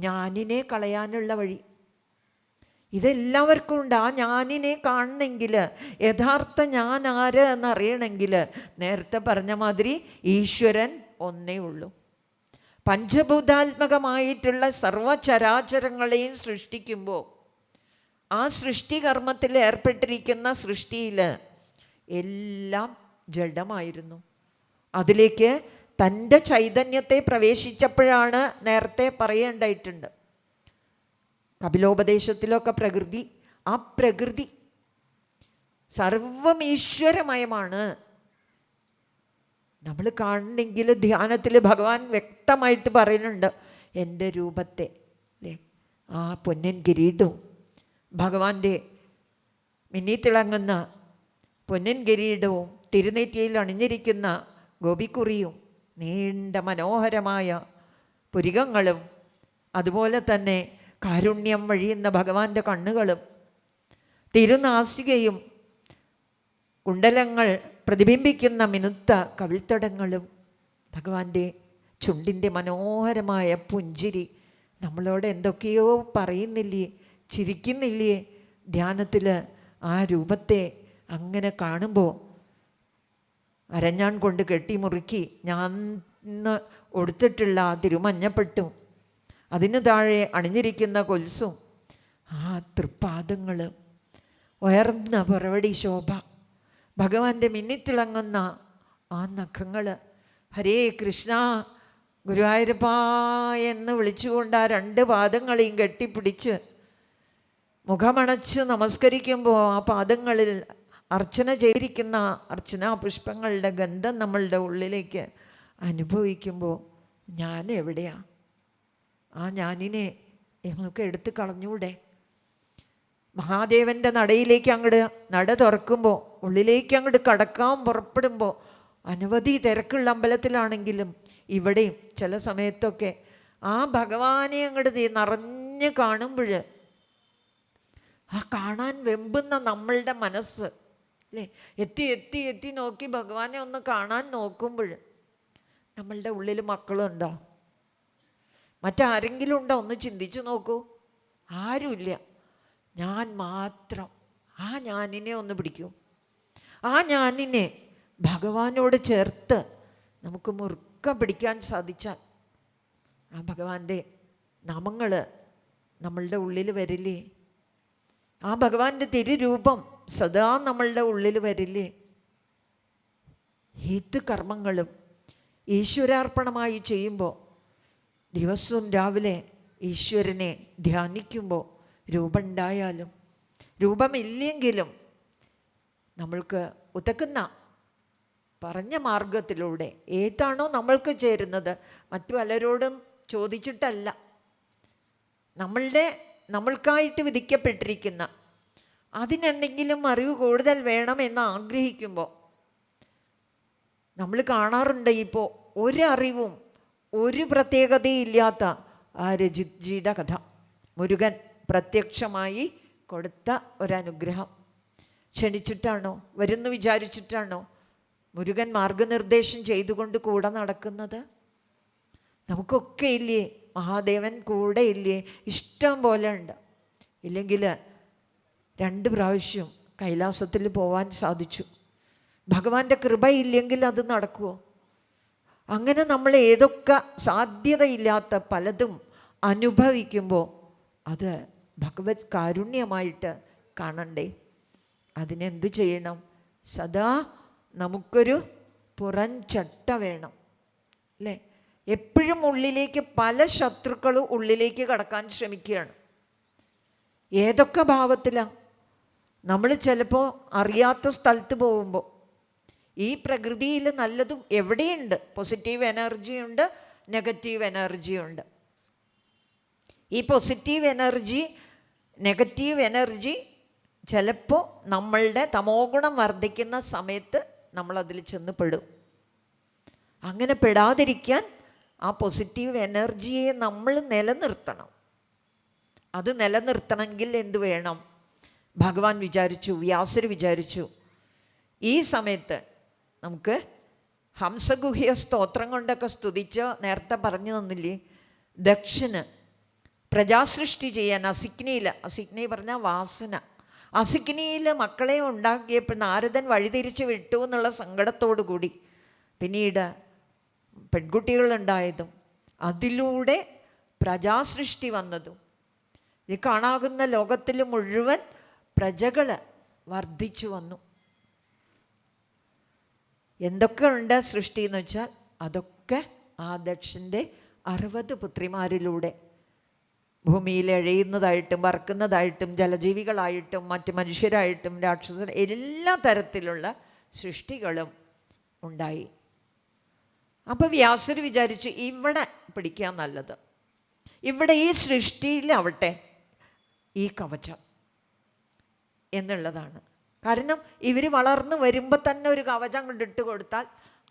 Speaker 1: ഞാനിനെ കളയാനുള്ള വഴി. ഇതെല്ലാവർക്കും ഉണ്ട്. ആ ഞാനിനെ കാണണമെങ്കിൽ, യഥാർത്ഥ ഞാൻ ആര് എന്നറിയണമെങ്കിൽ, നേരത്തെ പറഞ്ഞ മാതിരി ഈശ്വരൻ ഒന്നേ ഉള്ളൂ. പഞ്ചഭൂതാത്മകമായിട്ടുള്ള സർവചരാചരങ്ങളെയും സൃഷ്ടിക്കുമ്പോൾ ആ സൃഷ്ടികർമ്മത്തിൽ ഏർപ്പെട്ടിരിക്കുന്ന സൃഷ്ടിയിൽ എല്ലാം ജഡമായിരുന്നു. അതിലേക്ക് തൻ്റെ ചൈതന്യത്തെ പ്രവേശിച്ചപ്പോഴാണ്, നേരത്തെ പറയേണ്ടായിട്ടുണ്ട് കപിലോപദേശത്തിലൊക്കെ, ആ പ്രകൃതി സർവം ഈശ്വരമയമാണ്. നമ്മൾ കാണണമെങ്കിൽ ധ്യാനത്തിൽ ഭഗവാൻ വ്യക്തമായിട്ട് പറയുന്നുണ്ട്, എൻ്റെ രൂപത്തെ, അല്ലേ? ആ പൊന്നിൻ കിരീടവും ഭഗവാന്റെ മിന്നിത്തിളങ്ങുന്ന പൊന്നിൻ കിരീടവും തിരുനെറ്റിയിൽ അണിഞ്ഞിരിക്കുന്ന ഗോപിക്കുറിയും നീണ്ട മനോഹരമായ പുരികങ്ങളും അതുപോലെ തന്നെ കാരുണ്യം വഴിയുന്ന ഭഗവാന്റെ കണ്ണുകളും തിരുനാസികയും കുണ്ടലങ്ങൾ പ്രതിബിംബിക്കുന്ന മിനുത്ത കവിൾത്തടങ്ങളും ഭഗവാന്റെ ചുണ്ടിൻ്റെ മനോഹരമായ പുഞ്ചിരി നമ്മളോട് എന്തൊക്കെയോ പറയുന്നില്ലേ, ചിരിക്കുന്നില്ലേ? ധ്യാനത്തിൽ ആ രൂപത്തെ അങ്ങനെ കാണുമ്പോൾ അരഞ്ഞാൺ കൊണ്ട് കെട്ടിമുറുക്കി ഞാൻ കൊടുത്തിട്ടുള്ള ആ തിരുമഞ്ഞപ്പെട്ടും അതിന് താഴെ അണിഞ്ഞിരിക്കുന്ന കൊൽസും ആ തൃപ്പാദങ്ങൾ, ഉയർന്ന പുറവടി ശോഭ, ഭഗവാന്റെ മിന്നിത്തിളങ്ങുന്ന ആ നഖങ്ങൾ, ഹരേ കൃഷ്ണ ഗുരുവായൂരപ്പ എന്ന് വിളിച്ചുകൊണ്ട് ആ രണ്ട് പാദങ്ങളെയും കെട്ടിപ്പിടിച്ച് മുഖമണച്ച് നമസ്കരിക്കുമ്പോൾ ആ പാദങ്ങളിൽ അർച്ചന ചെയ്തിരിക്കുന്ന അർച്ചനാ പുഷ്പങ്ങളുടെ ഗന്ധം നമ്മളുടെ ഉള്ളിലേക്ക് അനുഭവിക്കുമ്പോൾ ഞാൻ എവിടെയാ? ആ ഞാനിനെ നമുക്ക് എടുത്ത് കളഞ്ഞൂടെ? മഹാദേവൻ്റെ നടയിലേക്ക് അങ്ങോട്ട് നട തുറക്കുമ്പോൾ, ഉള്ളിലേക്ക് അങ്ങോട്ട് കടക്കാൻ പുറപ്പെടുമ്പോൾ, അനവധി തിരക്കുള്ള അമ്പലത്തിലാണെങ്കിലും ഇവിടെയും ചില സമയത്തൊക്കെ ആ ഭഗവാനെ അങ്ങോട്ട് നിറഞ്ഞ് കാണുമ്പോൾ, ആ കാണാൻ വെമ്പുന്ന നമ്മളുടെ മനസ്സ്, അല്ലേ? എത്തി എത്തി എത്തി നോക്കി ഭഗവാനെ ഒന്ന് കാണാൻ നോക്കുമ്പോൾ നമ്മളുടെ ഉള്ളിൽ മക്കളുണ്ടോ? മറ്റാരെങ്കിലും ഉണ്ടോ? ഒന്ന് ചിന്തിച്ചു നോക്കൂ. ആരുമില്ല, ഞാൻ മാത്രം. ആ ഞാനിനെ ഒന്ന് പിടിക്കൂ. ആ ഞാനിനെ ഭഗവാനോട് ചേർത്ത് നമുക്ക് മുറുക്കം പിടിക്കാൻ സാധിച്ചാൽ ആ ഭഗവാന്റെ നാമങ്ങൾ നമ്മളുടെ ഉള്ളിൽ വരില്ലേ? ആ ഭഗവാന്റെ തിരുരൂപം സദാ നമ്മളുടെ ഉള്ളിൽ വരില്ലേ? ഏത് കർമ്മങ്ങളും ഈശ്വരാർപ്പണമായി ചെയ്യുമ്പോൾ, ദിവസവും രാവിലെ ഈശ്വരനെ ധ്യാനിക്കുമ്പോൾ, രൂപമുണ്ടായാലും രൂപമില്ലെങ്കിലും നമ്മൾക്ക് ഉതകുന്ന പറഞ്ഞ മാർഗത്തിലൂടെ ഏതാണോ നമ്മൾക്ക് ചേരുന്നത്, മറ്റു പലരോടും ചോദിച്ചിട്ടല്ല, നമ്മൾക്കായിട്ട് വിധിക്കപ്പെട്ടിരിക്കുന്ന അതിനെന്തെങ്കിലും അറിവ് കൂടുതൽ വേണമെന്ന് ആഗ്രഹിക്കുമ്പോൾ നമ്മൾ കാണാറുണ്ട്. ഇപ്പോൾ ഒരറിവും ഒരു പ്രത്യേകതയില്ലാത്ത ആ രജിത്ജിയുടെ കഥ, മുരുകൻ പ്രത്യക്ഷമായി കൊടുത്ത ഒരനുഗ്രഹം. ക്ഷണിച്ചിട്ടാണോ, വരുന്നു വിചാരിച്ചിട്ടാണോ മുരുകൻ മാർഗനിർദ്ദേശം ചെയ്തുകൊണ്ട് കൂടെ നടക്കുന്നത്? നമുക്കൊക്കെ ഇല്ലേ മഹാദേവൻ കൂടെ ഇല്ലേ? ഇഷ്ടം പോലെ ഉണ്ട്. ഇല്ലെങ്കിൽ 2 പ്രാവശ്യം കൈലാസത്തിൽ പോവാൻ സാധിച്ചു. ഭഗവാന്റെ കൃപയില്ലെങ്കിൽ അത് നടക്കുമോ? അങ്ങനെ നമ്മൾ ഏതൊക്കെ സാധ്യതയില്ലാത്ത പലതും അനുഭവിക്കുമ്പോൾ അത് ഭഗവത് കാരുണ്യമായിട്ട് കാണണ്ടേ? അതിനെന്തു ചെയ്യണം? സദാ നമുക്കൊരു പുറംചട്ട വേണം, അല്ലേ? എപ്പോഴും ഉള്ളിലേക്ക് പല ശത്രുക്കളും ഉള്ളിലേക്ക് കടക്കാൻ ശ്രമിക്കുകയാണ്. ഏതൊക്കെ ഭാവത്തിലാണ്? നമ്മൾ ചിലപ്പോൾ അറിയാത്ത സ്ഥലത്ത് പോകുമ്പോൾ ഈ പ്രകൃതിയിൽ നല്ലതും എവിടെയുണ്ട്. പോസിറ്റീവ് എനർജിയുണ്ട്, നെഗറ്റീവ് എനർജിയുണ്ട്. ഈ പോസിറ്റീവ് എനർജി, നെഗറ്റീവ് എനർജി ചിലപ്പോൾ നമ്മളുടെ തമോഗുണം വർദ്ധിക്കുന്ന സമയത്ത് നമ്മളതിൽ ചെന്ന് പെടും. അങ്ങനെ പെടാതിരിക്കാൻ ആ പോസിറ്റീവ് എനർജിയെ നമ്മൾ നിലനിർത്തണം. അത് നിലനിർത്തണമെങ്കിൽ എന്തു വേണം? ഭഗവാൻ വിചാരിച്ചു, വ്യാസർ വിചാരിച്ചു, ഈ സമയത്ത് നമുക്ക് ഹംസഗുഹ്യ സ്തോത്രം കൊണ്ടൊക്കെ സ്തുതിച്ച് നേരത്തെ പറഞ്ഞു തന്നില്ലേ, ദക്ഷന് പ്രജാസൃഷ്ടി ചെയ്യാൻ അസിഗ്നി പറഞ്ഞാൽ വാസന, അസിഗ്നിയിൽ മക്കളെ ഉണ്ടാക്കിയപ്പോൾ നാരദൻ വഴിതിരിച്ച് വിട്ടു എന്നുള്ള സങ്കടത്തോടു കൂടി പിന്നീട് പെൺകുട്ടികളുണ്ടായതും അതിലൂടെ പ്രജാസൃഷ്ടി വന്നതും ഈ കാണാകുന്ന ലോകത്തിൽ മുഴുവൻ പ്രജകൾ വർദ്ധിച്ചു വന്നു. എന്തൊക്കെ ഉണ്ട് സൃഷ്ടി എന്ന് വെച്ചാൽ അതൊക്കെ ആ ദക്ഷൻ്റെ 60 പുത്രിമാരിലൂടെ ഭൂമിയിൽ എഴയുന്നതായിട്ടും വറക്കുന്നതായിട്ടും ജലജീവികളായിട്ടും മറ്റ് മനുഷ്യരായിട്ടും രാക്ഷസ എല്ലാ തരത്തിലുള്ള സൃഷ്ടികളും ഉണ്ടായി. അപ്പോൾ വ്യാസർ വിചാരിച്ചു ഇവിടെ പിടിക്കാൻ നല്ലത്, ഇവിടെ ഈ സൃഷ്ടിയിലാവട്ടെ ഈ കവചം എന്നുള്ളതാണ്. കാരണം ഇവർ വളർന്ന് വരുമ്പോൾ തന്നെ ഒരു കവചം കൊണ്ടിട്ട് കൊടുത്താൽ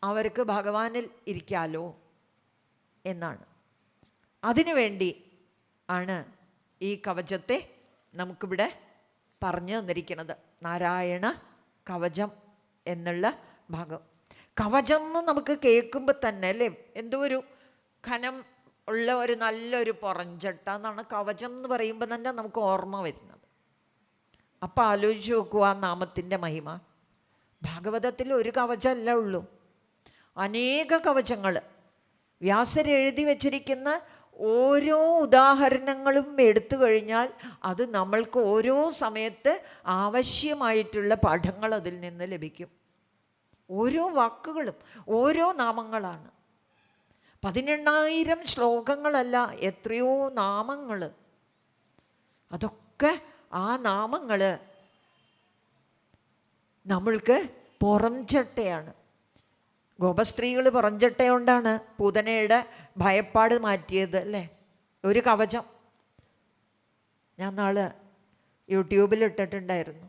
Speaker 1: അവർക്ക് ഭഗവാനിൽ ഇരിക്കാലോ എന്നാണ്. അതിനുവേണ്ടി ആണ് ഈ കവചത്തെ നമുക്കിവിടെ പറഞ്ഞു തന്നിരിക്കുന്നത്. നാരായണ കവചം എന്നുള്ള ഭാഗം. കവചം എന്ന് നമുക്ക് കേൾക്കുമ്പോൾ തന്നെ അല്ലേ എന്തോ ഒരു ഘനം ഉള്ള ഒരു നല്ലൊരു പുറഞ്ചട്ട എന്നാണ് കവചം എന്ന് പറയുമ്പോൾ തന്നെ നമുക്ക് ഓർമ്മ വരുന്നത്. അപ്പം ആലോചിച്ച് നോക്കൂ ആ നാമത്തിൻ്റെ മഹിമ. ഭാഗവതത്തിൽ ഒരു കവചമല്ല ഉള്ളൂ, അനേക കവചങ്ങൾ. വ്യാസർ എഴുതി വച്ചിരിക്കുന്ന ഓരോ ഉദാഹരണങ്ങളും എടുത്തു കഴിഞ്ഞാൽ അത് നമ്മൾക്ക് ഓരോ സമയത്ത് ആവശ്യമായിട്ടുള്ള പാഠങ്ങൾ അതിൽ നിന്ന് ലഭിക്കും. ഓരോ വാക്കുകളും ഓരോ നാമങ്ങളാണ്. 18,000 ശ്ലോകങ്ങളല്ല, എത്രയോ നാമങ്ങൾ. അതൊക്കെ ആ നാമങ്ങൾ നമ്മൾക്ക് പുറംചട്ടയാണ്. ഗോപസ്ത്രീകൾ പുറംചട്ട കൊണ്ടാണ് പൂതനയുടെ ഭയപ്പാട് മാറ്റിയത് അല്ലേ, ഒരു കവചം. ഞാൻ നാളെ യൂട്യൂബിൽ ഇട്ടിട്ടുണ്ടായിരുന്നു.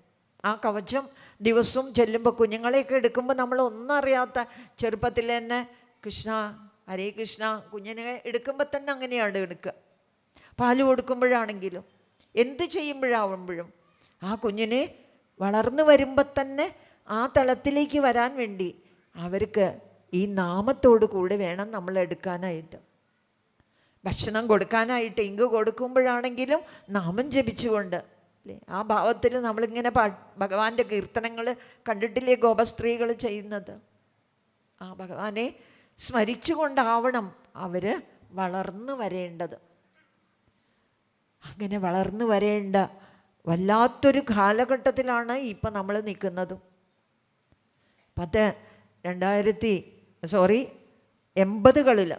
Speaker 1: ആ കവചം ദിവസവും ചെല്ലുമ്പോൾ കുഞ്ഞുങ്ങളെയൊക്കെ എടുക്കുമ്പോൾ നമ്മൾ ഒന്നും അറിയാത്ത ചെറുപ്പത്തിൽ തന്നെ കൃഷ്ണ ഹരേ കൃഷ്ണ കുഞ്ഞിനെ എടുക്കുമ്പോൾ തന്നെ അങ്ങനെയാണ് എടുക്കുക. പാല് കൊടുക്കുമ്പോഴാണെങ്കിലും എന്ത് ചെയ്യുമ്പോഴാവുമ്പോഴും ആ കുഞ്ഞിനെ വളർന്നു വരുമ്പോൾ തന്നെ ആ തലത്തിലേക്ക് വരാൻ വേണ്ടി അവർക്ക് ഈ നാമത്തോടു കൂടി വേണം നമ്മൾ എടുക്കാനായിട്ട്. ഭക്ഷണം കൊടുക്കാനായിട്ട് ഇങ്ക് കൊടുക്കുമ്പോഴാണെങ്കിലും നാമം ജപിച്ചുകൊണ്ട് അല്ലേ, ആ ഭാവത്തിൽ നമ്മളിങ്ങനെ ഭഗവാന്റെ കീർത്തനങ്ങൾ കണ്ടിട്ടില്ലേ ഗോപസ്ത്രീകൾ ചെയ്യുന്നത്? ആ ഭഗവാനെ സ്മരിച്ചുകൊണ്ടാവണം അവർ വളർന്നു വരേണ്ടത്. അങ്ങനെ വളർന്നു വരേണ്ട വല്ലാത്തൊരു കാലഘട്ടത്തിലാണ് ഇപ്പം നമ്മൾ നിൽക്കുന്നതും. 1980കളിൽ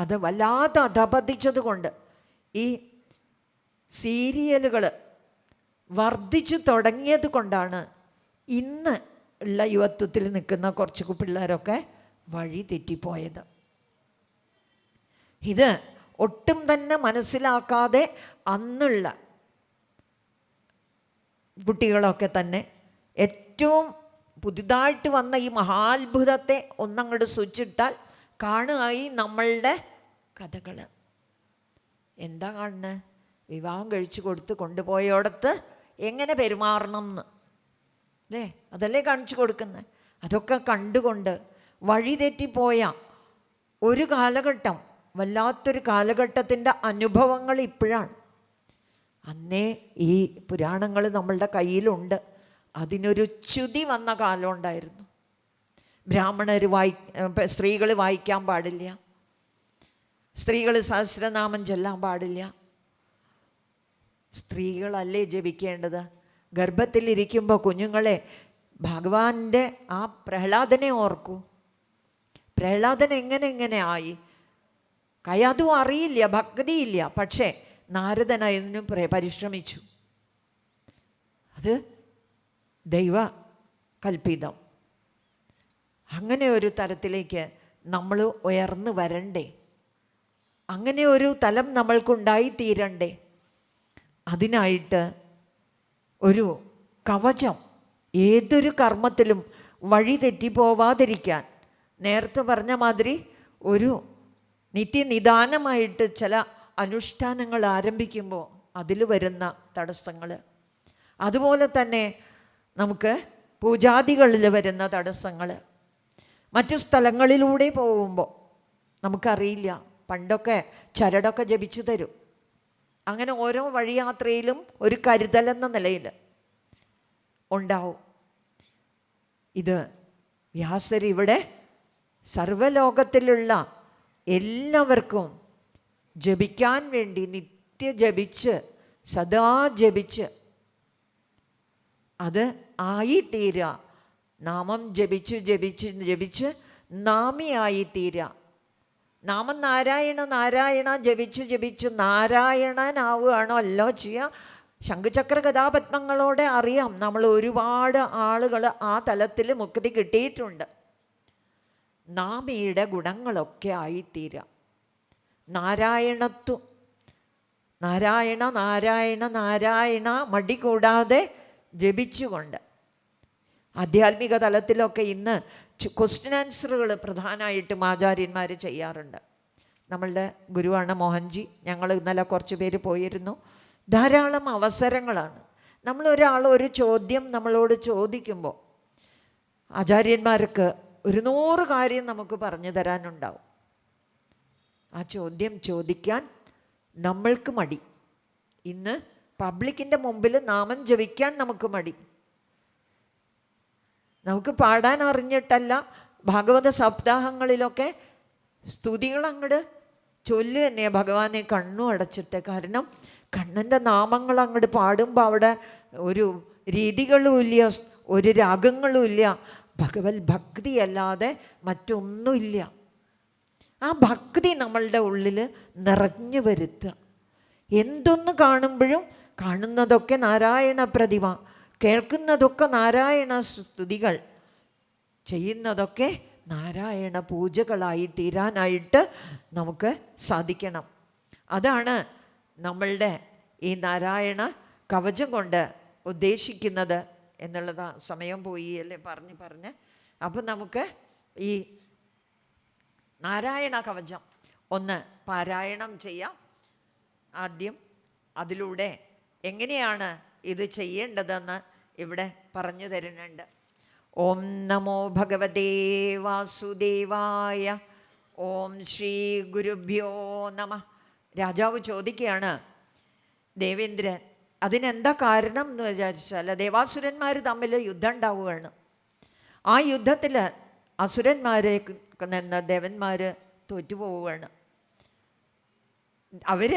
Speaker 1: അത് വല്ലാതെ അധപതിച്ചത് കൊണ്ട് ഈ സീരിയലുകൾ വർദ്ധിച്ചു തുടങ്ങിയത് കൊണ്ടാണ് ഇന്ന് ഉള്ള യുവത്വത്തിൽ നിൽക്കുന്ന കുറച്ച് പിള്ളേരൊക്കെ വഴി തെറ്റിപ്പോയത്. ഇത് ഒട്ടും തന്നെ മനസ്സിലാക്കാതെ അന്നുള്ള കുട്ടികളൊക്കെ തന്നെ ഏറ്റവും പുതുതായിട്ട് വന്ന ഈ മഹാത്ഭുതത്തെ ഒന്നങ്ങോട്ട് സ്വിച്ചിട്ടാൽ കാണുകയായി നമ്മളുടെ കഥകൾ. എന്താ കാണുന്നത്? വിവാഹം കഴിച്ചു കൊടുത്ത് കൊണ്ടുപോയോടത്ത് എങ്ങനെ പെരുമാറണം എന്ന് അല്ലേ, അതല്ലേ കാണിച്ചു കൊടുക്കുന്നത്. അതൊക്കെ കണ്ടുകൊണ്ട് വഴി തെറ്റിപ്പോയ ഒരു കാലഘട്ടം, വല്ലാത്തൊരു കാലഘട്ടത്തിൻ്റെ അനുഭവങ്ങൾ ഇപ്പോഴാണ്. അന്നേ ഈ പുരാണങ്ങൾ നമ്മളുടെ കയ്യിലുണ്ട്. അതിനൊരു ച്യുതി വന്ന കാലം ഉണ്ടായിരുന്നു. ബ്രാഹ്മണർ സ്ത്രീകൾ വായിക്കാൻ പാടില്ല, സ്ത്രീകൾ സഹസ്രനാമം ചൊല്ലാൻ പാടില്ല. സ്ത്രീകളല്ലേ ജപിക്കേണ്ടത്? ഗർഭത്തിലിരിക്കുമ്പോൾ കുഞ്ഞുങ്ങളെ ഭഗവാന്റെ ആ പ്രഹ്ലാദനെ ഓർക്കൂ. പ്രഹ്ലാദൻ എങ്ങനെ ആയി? അതും അറിയില്ല, ഭക്തിയില്ല. പക്ഷേ നാരദൻ അതിനും പരിശ്രമിച്ചു. അത് ദൈവ കൽപ്പിതം. അങ്ങനെ ഒരു തരത്തിലേക്ക് നമ്മൾ ഉയർന്നു വരണ്ടേ? അങ്ങനെ ഒരു തലം നമ്മൾക്കുണ്ടായിത്തീരണ്ടേ? അതിനായിട്ട് ഒരു കവചം, ഏതൊരു കർമ്മത്തിലും വഴി തെറ്റിപ്പോവാതിരിക്കാൻ നേരത്തെ പറഞ്ഞ മാതിരി ഒരു നിത്യനിദാനമായിട്ട് ചില അനുഷ്ഠാനങ്ങൾ ആരംഭിക്കുമ്പോൾ അതിൽ വരുന്ന തടസ്സങ്ങൾ, അതുപോലെ തന്നെ നമുക്ക് പൂജാദികളിൽ വരുന്ന തടസ്സങ്ങൾ, മറ്റു സ്ഥലങ്ങളിലൂടെ പോകുമ്പോൾ നമുക്കറിയില്ല. പണ്ടൊക്കെ ചരടൊക്കെ ജപിച്ചു തരും. അങ്ങനെ ഓരോ വഴിയാത്രയിലും ഒരു കരുതലെന്ന നിലയിൽ ഉണ്ടാവും. ഇത് വ്യാസരിവിടെ സർവ്വലോകത്തിലുള്ള എല്ലാവർക്കും ജപിക്കാൻ വേണ്ടി നിത്യ ജപിച്ച് സദാ ജപിച്ച് അത് ആയിത്തീരുക. നാമം ജപിച്ച് ജപിച്ച് ജപിച്ച് നാമിയായിത്തീരുക. നാമം നാരായണ നാരായണ ജപിച്ച് ജപിച്ച് നാരായണനാവുകയാണോ അല്ലോ ചെയ്യുക. ശംഖുചക്ര ഗദാപത്മങ്ങളോടെ അറിയാം നമ്മൾ ഒരുപാട് ആളുകൾ ആ തലത്തിൽ മുക്തി കിട്ടിയിട്ടുണ്ട്. നാമിയുടെ ഗുണങ്ങളൊക്കെ ആയിത്തീരുക. നാരായണത്വം, നാരായണ നാരായണ നാരായണ മടി കൂടാതെ ജപിച്ചുകൊണ്ട്. ആധ്യാത്മിക തലത്തിലൊക്കെ ഇന്ന് ക്വസ്റ്റ്യൻ ആൻസറുകൾ പ്രധാനമായിട്ടും ആചാര്യന്മാർ ചെയ്യാറുണ്ട്. നമ്മളുടെ ഗുരുവാണ് മോഹൻജി. ഞങ്ങൾ ഇന്നലെ കുറച്ച് പേര് പോയിരുന്നു. ധാരാളം അവസരങ്ങളാണ്. നമ്മളൊരാൾ ഒരു ചോദ്യം നമ്മളോട് ചോദിക്കുമ്പോൾ ആചാര്യന്മാർക്ക് 100 കാര്യം നമുക്ക് പറഞ്ഞു തരാനുണ്ടാവും. ആ ചോദ്യം ചോദിക്കാൻ നമ്മൾക്ക് മടി. ഇന്ന് പബ്ലിക്കിൻ്റെ മുമ്പിൽ നാമം ജപിക്കാൻ നമുക്ക് മടി. നമുക്ക് പാടാൻ അറിഞ്ഞിട്ടല്ല, ഭാഗവത സപ്താഹങ്ങളിലൊക്കെ സ്തുതികൾ അങ്ങോട്ട് ചൊല്ല് തന്നെയാണ് ഭഗവാനെ കണ്ണും അടച്ചിട്ട്. കാരണം കണ്ണൻ്റെ നാമങ്ങൾ അങ്ങോട്ട് പാടുമ്പോൾ അവിടെ ഒരു രീതികളുമില്ല, ഒരു രാഗങ്ങളുമില്ല. ഭഗവത് ഭക്തിയല്ലാതെ മറ്റൊന്നുമില്ല. ആ ഭക്തി നമ്മളുടെ ഉള്ളിൽ നിറഞ്ഞു വരുത്തുക. എന്തൊന്ന് കാണുമ്പോഴും കാണുന്നതൊക്കെ നാരായണ പ്രതിമ, കേൾക്കുന്നതൊക്കെ നാരായണ സ്തുതികൾ, ചെയ്യുന്നതൊക്കെ നാരായണ പൂജകളായി തീരാനായിട്ട് നമുക്ക് സാധിക്കണം. അതാണ് നമ്മളുടെ ഈ നാരായണ കവചം കൊണ്ട് ഉദ്ദേശിക്കുന്നത് എന്നുള്ളത്. സമയം പോയി അല്ലേ പറഞ്ഞ്. അപ്പം നമുക്ക് ഈ നാരായണ കവചം ഒന്ന് പാരായണം ചെയ്യാം. ആദ്യം അതിലൂടെ എങ്ങനെയാണ് ഇത് ചെയ്യേണ്ടതെന്ന് ഇവിടെ പറഞ്ഞു തരുന്നുണ്ട്. ഓം നമോ ഭഗവതേ വാസുദേവായ. ഓം ശ്രീ ഗുരുഭ്യോ നമഃ. രാജാവ് ചോദിക്കുകയാണ്, ദേവേന്ദ്രൻ അതിനെന്താ കാരണം എന്ന് വിചാരിച്ചാൽ ദേവാസുരന്മാർ തമ്മിൽ യുദ്ധം ഉണ്ടാവുകയാണ്. ആ യുദ്ധത്തിൽ അസുരന്മാരെ നിന്ന് ദേവന്മാർ തോറ്റുപോവുകയാണ്. അവർ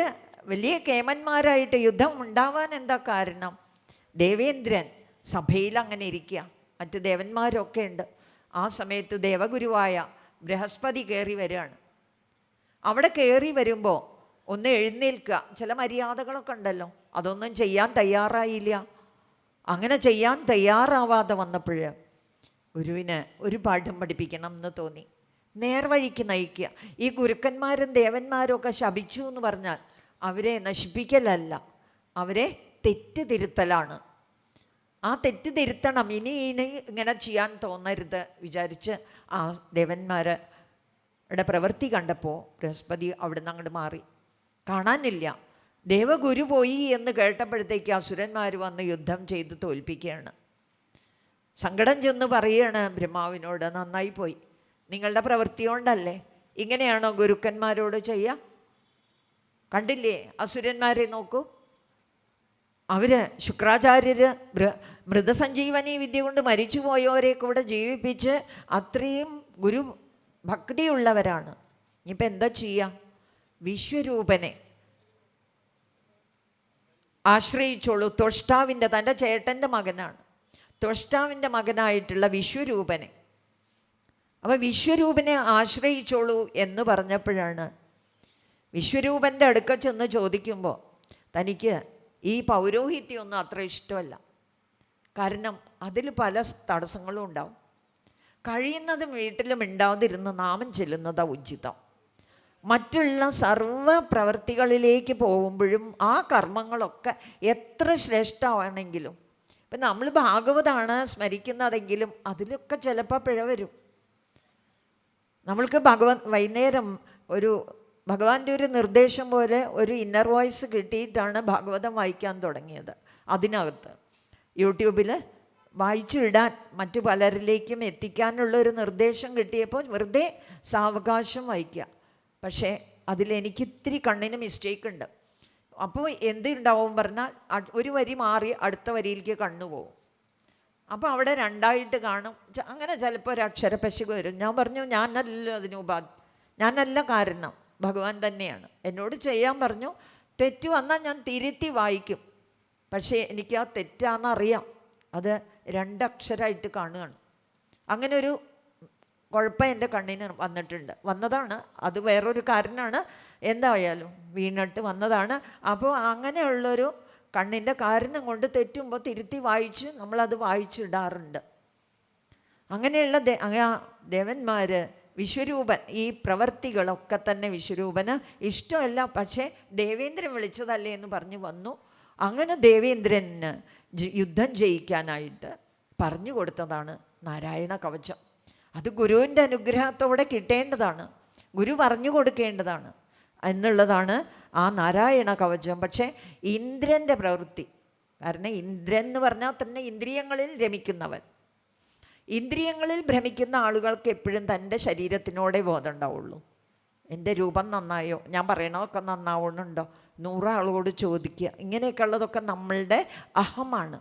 Speaker 1: വലിയ കേമന്മാരായിട്ട് യുദ്ധം ഉണ്ടാവാൻ എന്താ കാരണം? ദേവേന്ദ്രൻ സഭയിൽ അങ്ങനെ ഇരിക്കുക, മറ്റ് ദേവന്മാരൊക്കെ ഉണ്ട്. ആ സമയത്ത് ദേവഗുരുവായ ബൃഹസ്പതി കയറി വരികയാണ്. അവിടെ കയറി വരുമ്പോൾ ഒന്ന് എഴുന്നേൽക്കുക, ചില മര്യാദകളൊക്കെ ഉണ്ടല്ലോ, അതൊന്നും ചെയ്യാൻ തയ്യാറായില്ല. അങ്ങനെ ചെയ്യാൻ തയ്യാറാവാതെ വന്നപ്പോൾ ഗുരുവിന് ഒരു പാഠം പഠിപ്പിക്കണം എന്ന് തോന്നി. നേർവഴിക്ക് നയിക്കുക. ഈ ഗുരുക്കന്മാരും ദേവന്മാരും ഒക്കെ ശപിച്ചു എന്ന് പറഞ്ഞാൽ അവരെ നശിപ്പിക്കലല്ല, അവരെ തെറ്റ് തിരുത്തലാണ്. ആ തെറ്റ് തിരുത്തണം. ഇനി ഇങ്ങനെ ചെയ്യാൻ തോന്നരുത് വിചാരിച്ച് ആ ദേവന്മാരുടെ പ്രവൃത്തി കണ്ടപ്പോൾ ബൃഹസ്പതി അവിടെ നിന്ന് അങ്ങോട്ട് മാറി. കാണാനില്ല. ദേവഗുരു പോയി എന്ന് കേട്ടപ്പോഴത്തേക്ക് അസുരന്മാർ വന്ന് യുദ്ധം ചെയ്ത് തോൽപ്പിക്കുകയാണ്. സങ്കടം ചെന്ന് പറയുകയാണ് ബ്രഹ്മാവിനോട്, നന്നായി പോയി, നിങ്ങളുടെ പ്രവൃത്തി കൊണ്ടല്ലേ. ഇങ്ങനെയാണോ ഗുരുക്കന്മാരോട് ചെയ്യുക? കണ്ടില്ലേ അസുരന്മാരെ നോക്കൂ. അവർ ശുക്രാചാര്യർ മൃതസഞ്ജീവനി വിദ്യ കൊണ്ട് മരിച്ചു പോയവരെ കൂടെ ജീവിപ്പിച്ച് അത്രയും ഗുരു ഭക്തിയുള്ളവരാണ്. ഇനിയിപ്പോൾ എന്താ ചെയ്യുക? വിശ്വരൂപനെ ആശ്രയിച്ചോളൂ. ത്വഷ്ടാവിൻ്റെ, തൻ്റെ ചേട്ടൻ്റെ മകനാണ്, ത്വഷ്ടാവിൻ്റെ മകനായിട്ടുള്ള വിശ്വരൂപനെ. അപ്പോൾ വിശ്വരൂപനെ ആശ്രയിച്ചോളൂ എന്ന് പറഞ്ഞപ്പോഴാണ് വിശ്വരൂപൻ്റെ അടുക്ക ചെന്ന് ചോദിക്കുമ്പോൾ തനിക്ക് ഈ പൗരോഹിത്യമൊന്നും അത്ര ഇഷ്ടമല്ല. കാരണം അതിൽ പല തടസ്സങ്ങളും ഉണ്ടാവും. കഴിയുന്നതും വീട്ടിലും ഉണ്ടാതിരുന്ന് നാമം ചെല്ലുന്നതാണ് ഉചിതം. മറ്റുള്ള സർവ പ്രവൃത്തികളിലേക്ക് പോകുമ്പോഴും ആ കർമ്മങ്ങളൊക്കെ എത്ര ശ്രേഷ്ഠമാണെങ്കിലും, ഇപ്പം നമ്മൾ ഭാഗവതമാണ് സ്മരിക്കുന്നതെങ്കിലും അതിലൊക്കെ ചിലപ്പോൾ പിഴ വരും. നമ്മൾക്ക് വൈകുന്നേരം ഭഗവാന്റെ ഒരു നിർദ്ദേശം പോലെ ഒരു ഇന്നർ വോയിസ് കിട്ടിയിട്ടാണ് ഭാഗവതം വായിക്കാൻ തുടങ്ങിയത്. അതിനകത്ത് യൂട്യൂബിൽ വായിച്ചിടാൻ മറ്റു പലരിലേക്കും എത്തിക്കാനുള്ളൊരു നിർദ്ദേശം കിട്ടിയപ്പോൾ വെറുതെ സാവകാശം വായിക്കുക. പക്ഷേ അതിലെനിക്കിത്തിരി കണ്ണിന് മിസ്റ്റേക്ക് ഉണ്ട്. അപ്പോൾ എന്തുണ്ടാവും പറഞ്ഞാൽ ഒരു വരി മാറി അടുത്ത വരിയിലേക്ക് കണ്ണു പോകും. അപ്പോൾ അവിടെ രണ്ടായിട്ട് കാണും. അങ്ങനെ ചിലപ്പോൾ ഒരു അക്ഷരപ്പശക് വരും. ഞാൻ പറഞ്ഞു, ഞാനല്ലോ അതിന് ഞാനല്ല കാരണം, ഭഗവാൻ തന്നെയാണ്. എന്നോട് ചെയ്യാൻ പറഞ്ഞു. തെറ്റ് വന്നാൽ ഞാൻ തിരുത്തി വായിക്കും. പക്ഷേ എനിക്ക് ആ തെറ്റാണെന്നറിയാം. അത് രണ്ടക്ഷരമായിട്ട് കാണുകയാണ്. അങ്ങനെ ഒരു കുഴപ്പം എൻ്റെ കണ്ണിന് വന്നതാണ്. അത് വേറൊരു കാരണമാണ്. എന്തായാലും വീണിട്ട് വന്നതാണ്. അപ്പോൾ അങ്ങനെയുള്ളൊരു കണ്ണിൻ്റെ കാരണം കൊണ്ട് തെറ്റുമ്പോൾ തിരുത്തി വായിച്ച് നമ്മളത് വായിച്ചിടാറുണ്ട്. അങ്ങനെയുള്ള ദേവന്മാർ, വിശ്വരൂപൻ, ഈ പ്രവർത്തികളൊക്കെ തന്നെ വിശ്വരൂപന് ഇഷ്ടമല്ല. പക്ഷേ ദേവേന്ദ്രൻ വിളിച്ചതല്ലേ എന്ന് പറഞ്ഞു വന്നു. അങ്ങനെ ദേവേന്ദ്രന് യുദ്ധം ജയിക്കാനായിട്ട് പറഞ്ഞു കൊടുത്തതാണ് നാരായണ കവചം. അത് ഗുരുവിൻ്റെ അനുഗ്രഹത്തോടെ കിട്ടേണ്ടതാണ്, ഗുരു പറഞ്ഞു കൊടുക്കേണ്ടതാണ് എന്നുള്ളതാണ് ആ നാരായണ കവചം. പക്ഷേ ഇന്ദ്രൻ്റെ പ്രവൃത്തി, കാരണം ഇന്ദ്രൻ എന്ന് പറഞ്ഞാൽ തന്നെ ഇന്ദ്രിയങ്ങളിൽ രമിക്കുന്നവൻ. ഇന്ദ്രിയങ്ങളിൽ ഭ്രമിക്കുന്ന ആളുകൾക്ക് എപ്പോഴും തൻ്റെ ശരീരത്തിനോടെ ബോധം ഉണ്ടാവുള്ളൂ. എൻ്റെ രൂപം നന്നായോ, ഞാൻ പറയണതൊക്കെ നന്നാവണുണ്ടോ, 100 ആളോട് ചോദിക്കുക. ഇങ്ങനെയൊക്കെ ഉള്ളതൊക്കെ നമ്മളുടെ അഹമാണ്.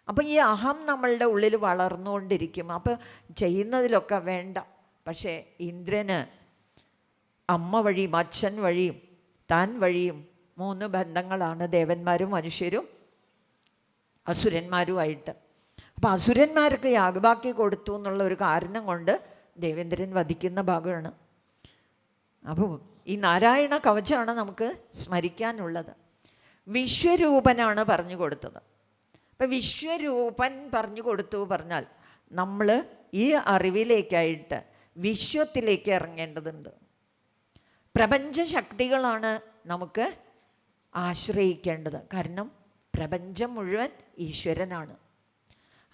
Speaker 1: അപ്പോൾ ഈ അഹം നമ്മളുടെ ഉള്ളിൽ വളർന്നുകൊണ്ടിരിക്കും. അപ്പോൾ ചെയ്യുന്നതിലൊക്കെ വേണ്ട. പക്ഷേ ഇന്ദ്രന് അമ്മ വഴിയും അച്ഛൻ വഴിയും താൻ വഴിയും 3 ബന്ധങ്ങളാണ് ദേവന്മാരും മനുഷ്യരും അസുരന്മാരുമായിട്ട്. അപ്പോൾ അസുരന്മാർക്ക് യാഗബാക്കി കൊടുത്തു എന്നുള്ള ഒരു കാരണം കൊണ്ട് ദേവേന്ദ്രൻ വധിക്കുന്ന ഭാഗമാണ്. അപ്പോൾ ഈ നാരായണ കവചമാണ് നമുക്ക് സ്മരിക്കാനുള്ളത്. വിശ്വരൂപനാണ് പറഞ്ഞു കൊടുത്തത്. അപ്പം വിശ്വരൂപൻ പറഞ്ഞു കൊടുത്തു പറഞ്ഞാൽ നമ്മൾ ഈ അറിവിലേക്കായിട്ട് വിശ്വത്തിലേക്ക് ഇറങ്ങേണ്ടതുണ്ട്. പ്രപഞ്ചശക്തികളാണ് നമുക്ക് ആശ്രയിക്കേണ്ടത്. കാരണം പ്രപഞ്ചം മുഴുവൻ ഈശ്വരനാണ്.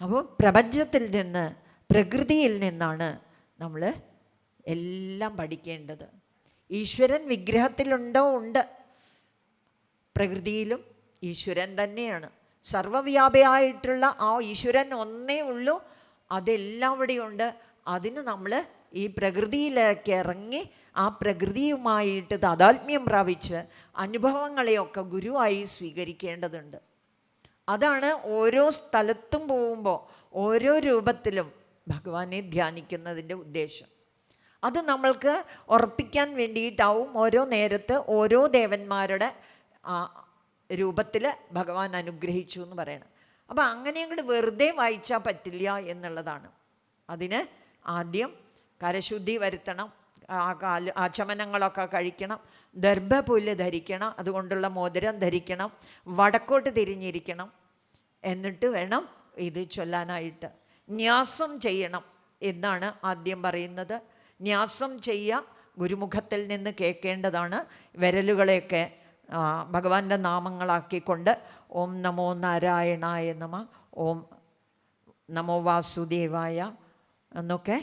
Speaker 1: അപ്പോൾ പ്രപഞ്ചത്തിൽ നിന്ന്, പ്രകൃതിയിൽ നിന്നാണ് നമ്മൾ എല്ലാം പഠിക്കേണ്ടത്. ഈശ്വരൻ വിഗ്രഹത്തിലുണ്ടോ? ഉണ്ട്. പ്രകൃതിയിലും ഈശ്വരൻ തന്നെയാണ്. സർവവ്യാപിയായിട്ടുള്ള ആ ഈശ്വരൻ ഒന്നേ ഉള്ളൂ. അതെല്ലാവിടെയുണ്ട്. അതിന് നമ്മൾ ഈ പ്രകൃതിയിലേക്ക് ഇറങ്ങി ആ പ്രകൃതിയുമായിട്ട് താതാത്മ്യം പ്രാപിച്ച് അനുഭവങ്ങളെയൊക്കെ ഗുരുവായി സ്വീകരിക്കേണ്ടതുണ്ട്. അതാണ് ഓരോ സ്ഥലത്തും പോകുമ്പോൾ ഓരോ രൂപത്തിലും ഭഗവാനെ ധ്യാനിക്കുന്നതിൻ്റെ ഉദ്ദേശം. അത് നമ്മൾക്ക് ഉറപ്പിക്കാൻ വേണ്ടിയിട്ടാവും ഓരോ നേരത്ത് ഓരോ ദേവന്മാരുടെ രൂപത്തിൽ ഭഗവാൻ അനുഗ്രഹിച്ചു എന്ന് പറയണം. അപ്പം അങ്ങനെ അങ്ങോട്ട് വെറുതെ വായിച്ചാൽ പറ്റില്ല എന്നുള്ളതാണ്. അതിന് ആദ്യം കരശുദ്ധി വരുത്തണം, ആചമനങ്ങളൊക്കെ കഴിക്കണം, ദർഭപുല്ല് ധരിക്കണം, അതുകൊണ്ടുള്ള മോതിരം ധരിക്കണം, വടക്കോട്ട് തിരിഞ്ഞിരിക്കണം, എന്നിട്ട് വേണം ഇത് ചൊല്ലാനായിട്ട്. ന്യാസം ചെയ്യണം എന്നാണ് ആദ്യം പറയുന്നത്. ന്യാസം ചെയ്യുക, ഗുരുമുഖത്തിൽ നിന്ന് കേൾക്കേണ്ടതാണ്. വിരലുകളെയൊക്കെ ഭഗവാന്റെ നാമങ്ങളാക്കിക്കൊണ്ട് ഓം നമോ നാരായണായ നമ, ഓം നമോ വാസുദേവായ എന്നൊക്കെ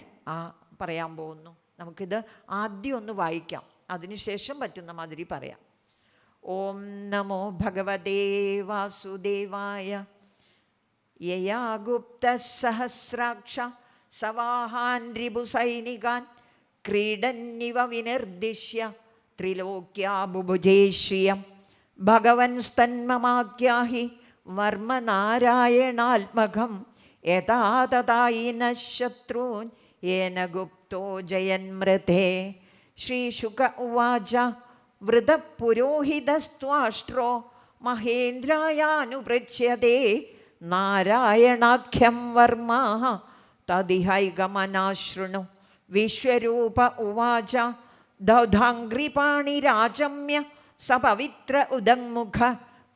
Speaker 1: പറയാൻ പോകുന്നു. നമുക്കിത് ആദ്യം ഒന്ന് വായിക്കാം, അതിനുശേഷം പറ്റുന്ന മാതിരി പറയാം. ഓം നമോ ഭഗവതേ വാസുദേവായ. യയാ ഗുപ്ത സഹസ്രാക്ഷ സവാഹാൻ രിപുസൈനികാൻ ക്രീഡന്നിവ വിനിർദിശ്യ ത്രിലോക്യാ ബുഭുജേശ്രിയം ഭഗവൻ സ്തന്മമാക്യാഹി വർമ്മനാരായണാത്മകം യഥാ തഥായിന ശത്രൂൻ യേന ഗുപ്തോ ജയന്മൃതേ. ശ്രീശുക ഉവാച വൃതപുരോഹിതസ്ത്വാഷ്ട്രോ മഹേന്ദ്രായാനുപൃച്യതേ നാരായണാഖ്യം വർമ്മ തദിഹൈകമനാശൃണു. വിശ്വരൂപ ഉവാച ദൗധാംഗ്രിപാണിരാചമ്യ സപവിത്ര ഉദങ്മുഖ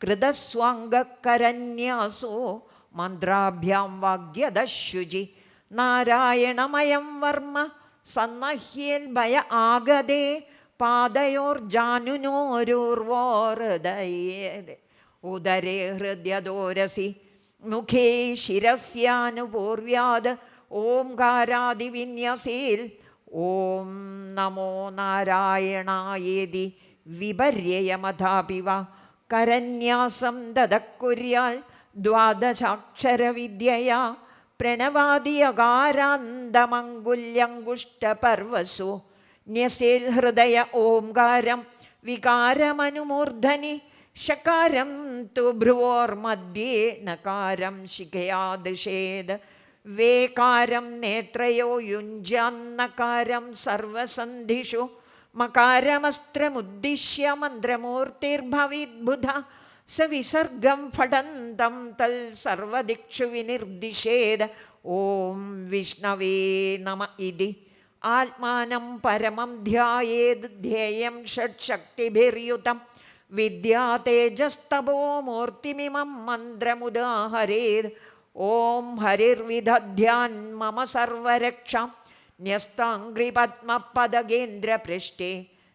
Speaker 1: കൃതസ്വാംഗകരന്യാസോ മന്ത്രാഭ്യാം വാഗ്യദശുചി നാരായണമയം വർമ്മ സന്നഹ്യേൽ ഭയ ആഗതേ പാദയോർജാനുനോരുർവോഹൃദയേ ഉദരേ ഹൃദ്യദോരസി മുഖേ ശിരസ്യാനുപൂർവ്യാത് ഓംകാരാദിവിന്യസീൽ ഓം നമോ നാരായണായേതി വിപര്യയമഥാപിവ കരന്യാസം ദദക്കുര്യാൽ ദ്വാദശാക്ഷരവിദ്യയാ പ്രണവാദിയകാരാന്തമംഗുല്യങ്കുഷ്ടപർവസു ന്യസേൽ ഹൃദയ ഓംകാരം വികാരമനുമൂർധനി ഷകാരം തു ഭ്രുവോർമധ്യേ നകാരം ശിഖയാ ദിശേത് വേകാരം നേത്രയോ യുഞ്ജാന്നകാരം സർവസന്ധിഷു മകാരമസ്ത്രമുദ്ദിശ്യ മന്ത്രമൂർത്തിർഭവിദ്ബുധ സ വിസർഗം ഫടന്തം തൽ സർവദിക്ഷു വിനിർദിശേത്. ഓം വിഷ്ണവേ നമ ഇതി ആത്മാനം പരമം ധ്യായേത് ധ്യേയം ഷഡ്ശക്തിഭിർയുതം വിദ്യാ തേജസ്തപോ മൂർത്തിമിമം മന്ത്രമുദാഹരേത്. ഓം ഹരിർവിദധ്യാൻ മമ സർവരക്ഷാം ന്യസ്താംഗ്രിപദ്മപദകേന്ദ്രപൃഷ്ഠേ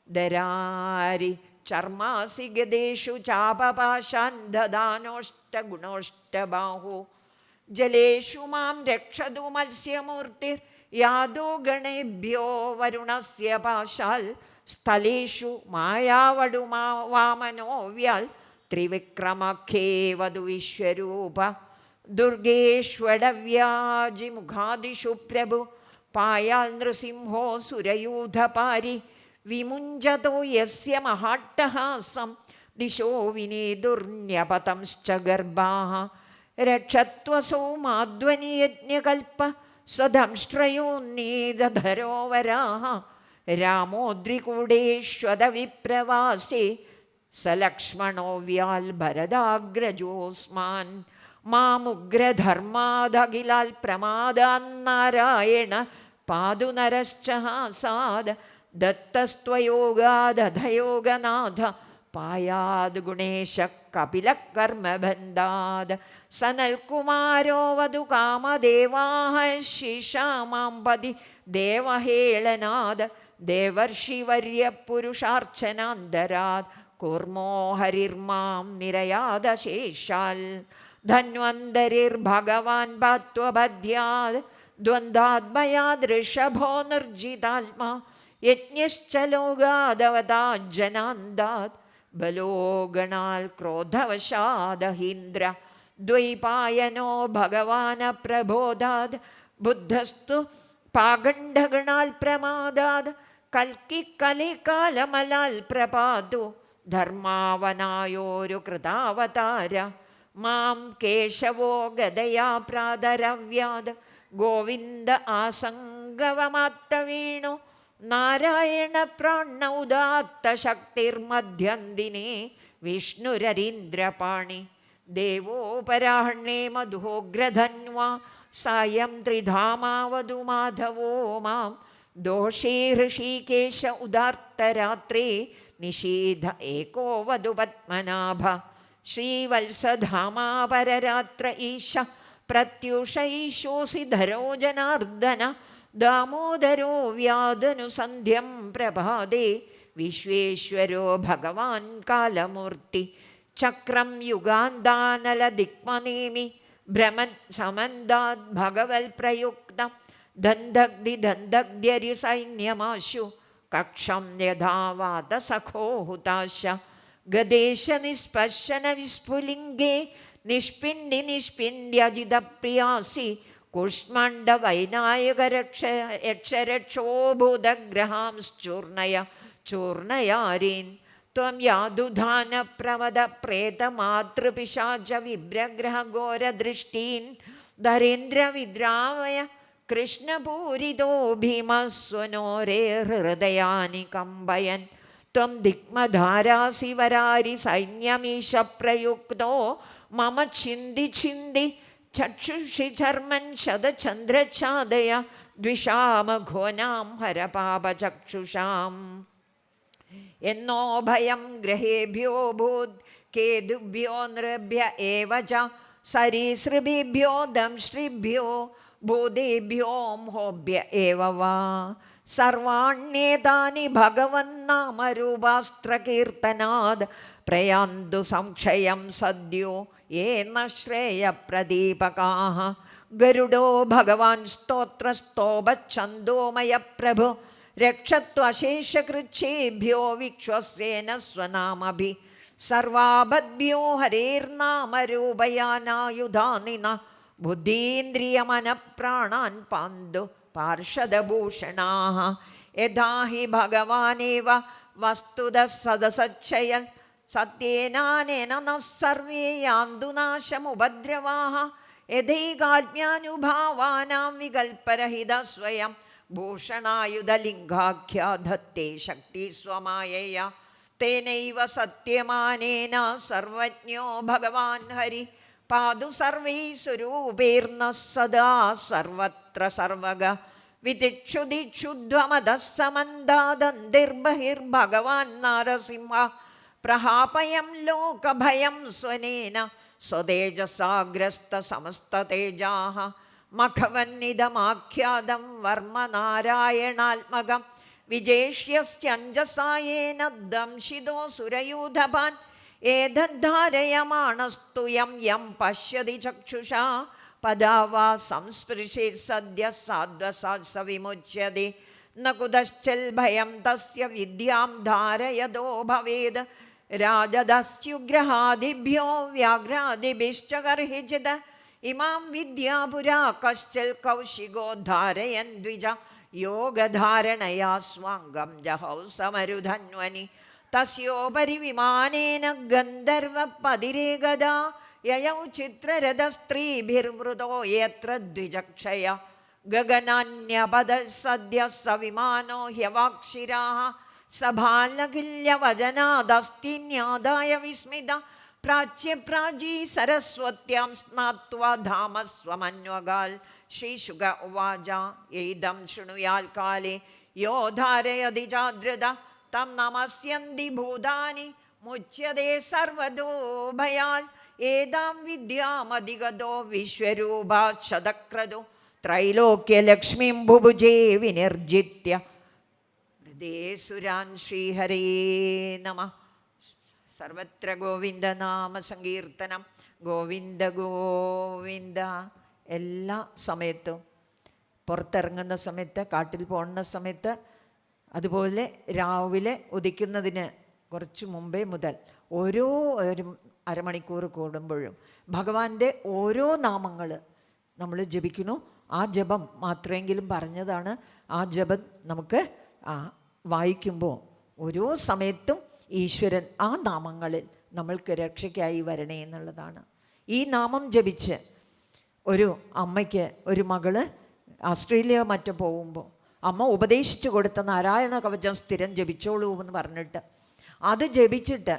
Speaker 1: ദരാരി ചർമാസി ഗദേഷു ചാപപാശാൻ ദദാനോഷ്ടഗുണോഷ്ടബാഹു ജലേഷു മാം രക്ഷതു മത്സ്യമൂർത്തിർ യാദോ ഗണേഭ്യോ വരുണസ്യ പാശാൽ സ്ഥലേഷു മായാവടുമാ വാമനോ വ്യാൽ ത്രിവിക്രമഖേ വധു വിശ്വരൂപ ദുർഗേഷ്വടവ്യാജിമുഖാദിഷു പ്രഭു പായാൽ നൃസിംഹോ സുരയൂഥപാരി വിമുഞ്ചതോ യസ്യ മഹാട്ടഹാസം ദിശോ വിനേദുർന്യപതംശ്ച ഗർഭാഃ രക്ഷത്വസോ മാധ്വനിയജ്ഞകൽപ്പ സ്വദംഷ്ട്രയോന്നീതധരോവരാഃ രാമോദ്രികൂടേഷ്വദവിപ്രവാസേ സലക്ഷ്മണോ വ്യാൽ ഭരതാഗ്രജോസ്മാൻ മാമുഗ്രധർമാദഖിലാൽ പ്രമാദാന്നാരായണ പാതു നരശ്ച ഹാസാദ് ദത്തസ്ത്വയോഗാദധയോഗനാഥ പായാദ് ഗുണേശ കപിലകർമ്മബന്ധാദ് സനൽകുമാരോ വധു കാമദേവാഹ ശിഷാമാംപതി ദേവഹേളനാദ് ദേവർഷിവർയ പുരുഷാർച്ചനാന്തരാത് കൂർമോ ഹരിർമാം നിരയാദശേഷാൽ ധന്വന്തരിർഭഗവാൻ ഭാത്വപദ്യാത് ദ്വന്ദ്വാത്മയാദ് ഋഷഭോ നിർജിതാത്മാ യജ്ഞശ്ച ലോകാദവതാജ്ജനാന്താത് ബലോ ഗണാൽ ക്രോധവശാദഹീന്ദ്ര ദ്വൈപായനോ ഭഗവാന പ്രബോധാത് ബുദ്ധസ്തു പാഗണ്ഡഗണാൽ പ്രമാദാത് കൽക്കി കലികാലമലാൽ പ്രപാതു ധർമാവനായോരു കൃതാവതാര മാം കേശവോ ഗദയാ പ്രാതരവ്യാത് ഗോവിന്ദ ആസംഗവമാത്തവീണു നാരായണ പ്രാണൗദാത്ത ശക്തിർമധ്യന്തിനേ വിഷ്ണുരരീന്ദ്രപാണി ദേവോപരാഹ്ണേ മധുഗ്രധന്വാ സായം ത്രിധാമാവതു മാധവോ മാം ദോഷേ ഋഷികേശ ഉദാർത്തരാത്രേ നിഷീധ ഏകോ വധു പത്മനാഭ ശ്രീവത്സധാമാപരരാത്ര ഈശ പ്രത്യുഷ ഈശോസി ധരോ ജനാർദ്ദന ദാമോദരോ വ്യാദനുസന്ധ്യം പ്രഭാതേ വിശ്വേശ്വരോ ഭഗവാൻ കാലമൂർത്തി ചക്രം യുഗാന്താനലദിക്മനേമി ഭ്രമൻ സമന്താത് ഭഗവൽ പ്രയുക്തം ദന്തഗ്ധി ദന്തഗ്ധ്യരിസൈന്യമാശു കക്ഷം യഥാവാത സഖോ ഹുതാശ ഗദേശ നിസ്പശന വിസ്ഫുലിംഗേ നിഷ്പിണ്ഡി നിഷ്പിണ്ഡ്യജിതപ്രിയാസി കുഷ്മണ്ഡ വൈനായക യക്ഷരക്ഷോ ഭൂതഗ്രഹാംശ്ചൂർണയ ചൂർണയാരീൻ ത്വം യാതുധാന പ്രവദ പ്രേതമാതൃപിശാച വിഭ്രഗ്രഹഘോരദൃഷ്ടീൻ ധരേന്ദ്ര വിദ്രാവയ കൃഷ്ണപൂരിതോ ഭീമസ്വനോരേ ഹൃദയാനി കമ്പയൻ ത്വം ദിഗ്മധാരാസി വരാരി സൈന്യമീശ പ്രയുക്തോ മമ ചിന്തി ചിന്തി ചക്ഷുഷി ചർമ്മൻ ശതചന്ദ്രഛാദയ ദ്വിഷാമഘോനാം ഹരപാപചക്ഷുഷാം എന്നോ ഭയം ഗ്രഹേഭ്യോ ഭൂത് കേതുഭ്യോ നൃഭ്യ ഏവ ച സരീസൃഭിഭ്യോ ദംശ്രിഭ്യോ ഭൂതേഭ്യോ മോഭ്യ ഏവ വാ സർവാണ്യേതാനി ഭഗവന്നാമരൂപാസ്ത്രകീർത്തനാദ് പ്രയാന്തു സംക്ഷയം സദ്യോ യേന ശ്രേയപ്രദീപകാഃ ഗരുഡോ ഭഗവാൻ സ്തോത്രസ്തോഭച്ഛന്ദോമയ പ്രഭു രക്ഷത്വശേഷകൃച്ഛേഭ്യോ വിശ്വസേന സ്വനാമഭി സർവാഭദ്ഭ്യോ ഹരേർനാമരൂപയാനായുധാനിന ബുദ്ധീന്ദ്രിയമനഃപ്രാണാൻ പാന്തു പാർഷദഭൂഷണാഃ യഥാ ഹി ഭഗവാനേവ വസ്തുതഃ സദസച്ഛയൻ സത്യേനാനേന നഃ സർവേ യാന്തു നാശമുപദ്രവാഃ യഥൈകാത്മ്യാനുഭാവാനാം വികൽപ്പരഹിത സ്വയം ഭൂഷണായുധലിംഗാഖ്യാധത്തെ ശക്തി സ്വമായയ തേനൈവ സത്യമാനേന സർവജ്ഞോ ഭഗവാൻ ഹരി പാതു സർവൈ സ്വരൂപേർന്ന സദാ സർവത്ര സർവഗ വിതിക്ഷുദിക്ഷുധ്വമതഃ സമന്താദന്തിർബഹിർഭഗവാൻ നാരസിംഹ പ്രഹാപയം ലോകഭയം സ്വനേന സ്വതേജസാഗ്രസ്ത സമസ്തതേജാഃ മഖവന്നിദമാഖ്യാതം വർമ്മ നാരായണാത്മകം വിജേഷ്യസ്യഞ്ജസായേന ദംശിതോ സുരയൂഥപാൻ ഏതദ്ധാരയമാണസ്തു യം യം പശ്യതി ചക്ഷുഷാ പദാവാ സംസ്പൃശേത് സദ്യ സാധ്വസാത് സ വിമുച്യതേ ന കുതശ്ചൽ ഭയം തസ്യ വിദ്യാം ധാരയതോ ഭവേത് രാജദസ്യുഗ്രഹാദിഭ്യോ വ്യാഘ്രാദിഭിശ്ച ഗർഹിച്ചിത് ഇമാം വിദ്യാപുരാ കശ്ചൽ കൗശികോ ധാരയൻ ദ്വിജ യോഗധാരണയാ സ്വാംഗം ജഹൗ സമരുധന്വനി തസ്യോപരി വിമാനേന ഗന്ധർവപതിരേകദാ യയൗ ചിത്രരഥസ്ത്രീഭിർവൃതോ യത്ര ദ്വിജക്ഷയ ഗഗനാന്യപദ സദ്യ സ വിമാനോ ഹ്യവാക്ഷിരാഃ സഭാലകില്യവചനാദസ്തിന്യാദായ വിസ്മിത പ്രാച്യപ്രാചീ സരസ്വത്യാം സ്നാത്വാ ധാമസ്വമന്വഗാൽ ശ്രീശുക ഉവാച ഏദം ശൃണുയാൽ കാലേ യോ ധാരയതി ചാദ്രത തം നമസ്യന്തി ഭൂതാനി മുച്യതേ സർവദോ ഭയാൽ ഏതാം വിദ്യാമധിഗതോ വിശ്വരൂപാത് ശതക്രതു ത്രൈലോക്യലക്ഷ്മീം ഭുഭുജേ വിനിർജിത്യ ഹൃദയേസുരാൻ ശ്രീഹരേ നമഃ. സർവത്ര ഗോവിന്ദനാമ സങ്കീർത്തനം. ഗോവിന്ദ ഗോവിന്ദ. എല്ലാ സമയത്തും പുറത്തിറങ്ങുന്ന സമയത്ത്, കാട്ടിൽ പോകുന്ന സമയത്ത്, അതുപോലെ രാവിലെ ഉദിക്കുന്നതിന് കുറച്ച് മുമ്പേ മുതൽ ഒരു അരമണിക്കൂർ കൂടുമ്പോഴും ഭഗവാന്റെ ഓരോ നാമങ്ങൾ നമ്മൾ ജപിക്കുന്നു. ആ ജപം മാത്രമെങ്കിലും പറഞ്ഞതാണ്. ആ ജപം നമുക്ക് വായിക്കുമ്പോൾ ഓരോ സമയത്തും ഈശ്വരൻ ആ നാമങ്ങളിൽ നമ്മൾക്ക് രക്ഷയ്ക്കായി വരണേ എന്നുള്ളതാണ്. ഈ നാമം ജപിച്ച് ഒരു അമ്മയ്ക്ക് ഒരു മകള് ഓസ്ട്രേലിയ മറ്റോ പോകുമ്പോൾ അമ്മ ഉപദേശിച്ചു കൊടുത്ത നാരായണ കവചം സ്ഥിരം ജപിച്ചോളൂ എന്ന് പറഞ്ഞിട്ട് അത് ജപിച്ചിട്ട്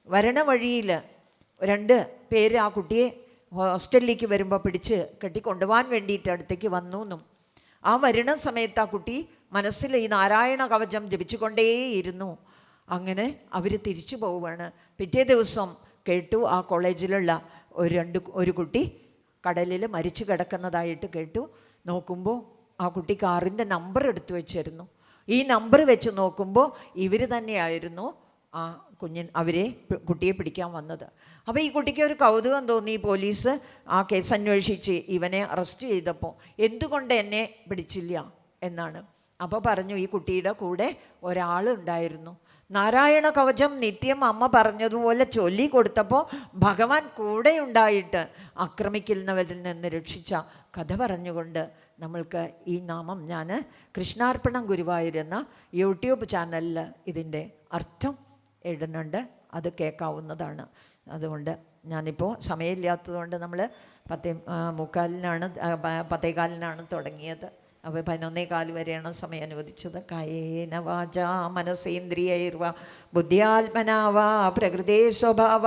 Speaker 1: വരണ വഴിയിൽ 2 പേര് ആ കുട്ടിയെ ഹോസ്റ്റലിലേക്ക് വരുമ്പോൾ പിടിച്ച് കെട്ടിക്കൊണ്ടുപോകാൻ വേണ്ടിയിട്ട് അടുത്തേക്ക് വന്നു എന്നും ആ വരുന്ന സമയത്ത് ആ കുട്ടി മനസ്സിൽ ഈ നാരായണ കവചം ജപിച്ചുകൊണ്ടേയിരുന്നു. അങ്ങനെ അവർ തിരിച്ചു പോവുകയാണ്. പിറ്റേ ദിവസം കേട്ടു ആ കോളേജിലുള്ള ഒരു കുട്ടി കടലിൽ മരിച്ചു കിടക്കുന്നതായിട്ട് കേട്ടു. നോക്കുമ്പോൾ ആ കുട്ടി കാറിൻ്റെ നമ്പർ എടുത്തു വെച്ചിരുന്നു. ഈ നമ്പർ വെച്ച് നോക്കുമ്പോൾ ഇവർ തന്നെയായിരുന്നു ആ കുട്ടിയെ പിടിക്കാൻ വന്നത്. അപ്പോൾ ഈ കുട്ടിക്ക് ഒരു കൗതുകം തോന്നി. പോലീസ് ആ കേസ് അന്വേഷിച്ച് ഇവനെ അറസ്റ്റ് ചെയ്തപ്പോൾ എന്തുകൊണ്ട് എന്നെ പിടിച്ചില്ല എന്നാണ്. അപ്പോൾ പറഞ്ഞു, ഈ കുട്ടിയുടെ കൂടെ ഒരാളുണ്ടായിരുന്നു. നാരായണ കവചം നിത്യം അമ്മ പറഞ്ഞതുപോലെ ചൊല്ലി കൊടുത്തപ്പോൾ ഭഗവാൻ കൂടെ ഉണ്ടായിട്ട് ആക്രമിക്കുന്നവരിൽ നിന്ന് രക്ഷിച്ച കഥ പറഞ്ഞുകൊണ്ട് നമ്മൾക്ക് ഈ നാമം ഞാൻ കൃഷ്ണാർപ്പണം ഗുരുവായൂരെന്ന യൂട്യൂബ് ചാനലിൽ ഇതിൻ്റെ അർത്ഥം ഇടുന്നുണ്ട്, അത് കേൾക്കാവുന്നതാണ്. അതുകൊണ്ട് ഞാനിപ്പോൾ സമയമില്ലാത്തതുകൊണ്ട് നമ്മൾ 10:15 തുടങ്ങിയത്. അപ്പോൾ 11:15 വരെയാണ് സമയം അനുവദിച്ചത്. കായേന വാചാ മനസേന്ദ്രിയൈർവ ബുദ്ധ്യാത്മനാ വാ പ്രകൃതേ സ്വഭാവ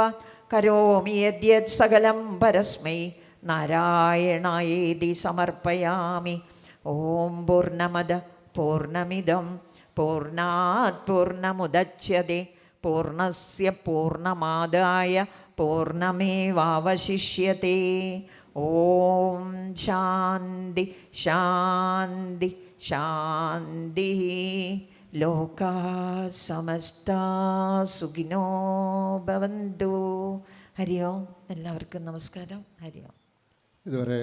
Speaker 1: കരോമി യദ്യത് സകലം പരസ്മൈ നാരായണായേതി സമർപ്പയാമി. ഓം പൂർണ്ണമദ പൂർണ്ണമിദം പൂർണ്ണാത് പൂർണ്ണമുദച്യതേ പൂർണ്ണസ്യ പൂർണ്ണമാദായ പൂർണ്ണമേവാവശിഷ്യത്തെ. ഓം ശാന്തി ശാന്തി ശാന്തി. ലോകാ സമസ്താ സുഖിനോ ഭവന്തു. ഹരി ഓം. എല്ലാവർക്കും നമസ്കാരം. ഹരി ഓം.
Speaker 2: ഇതുവരെ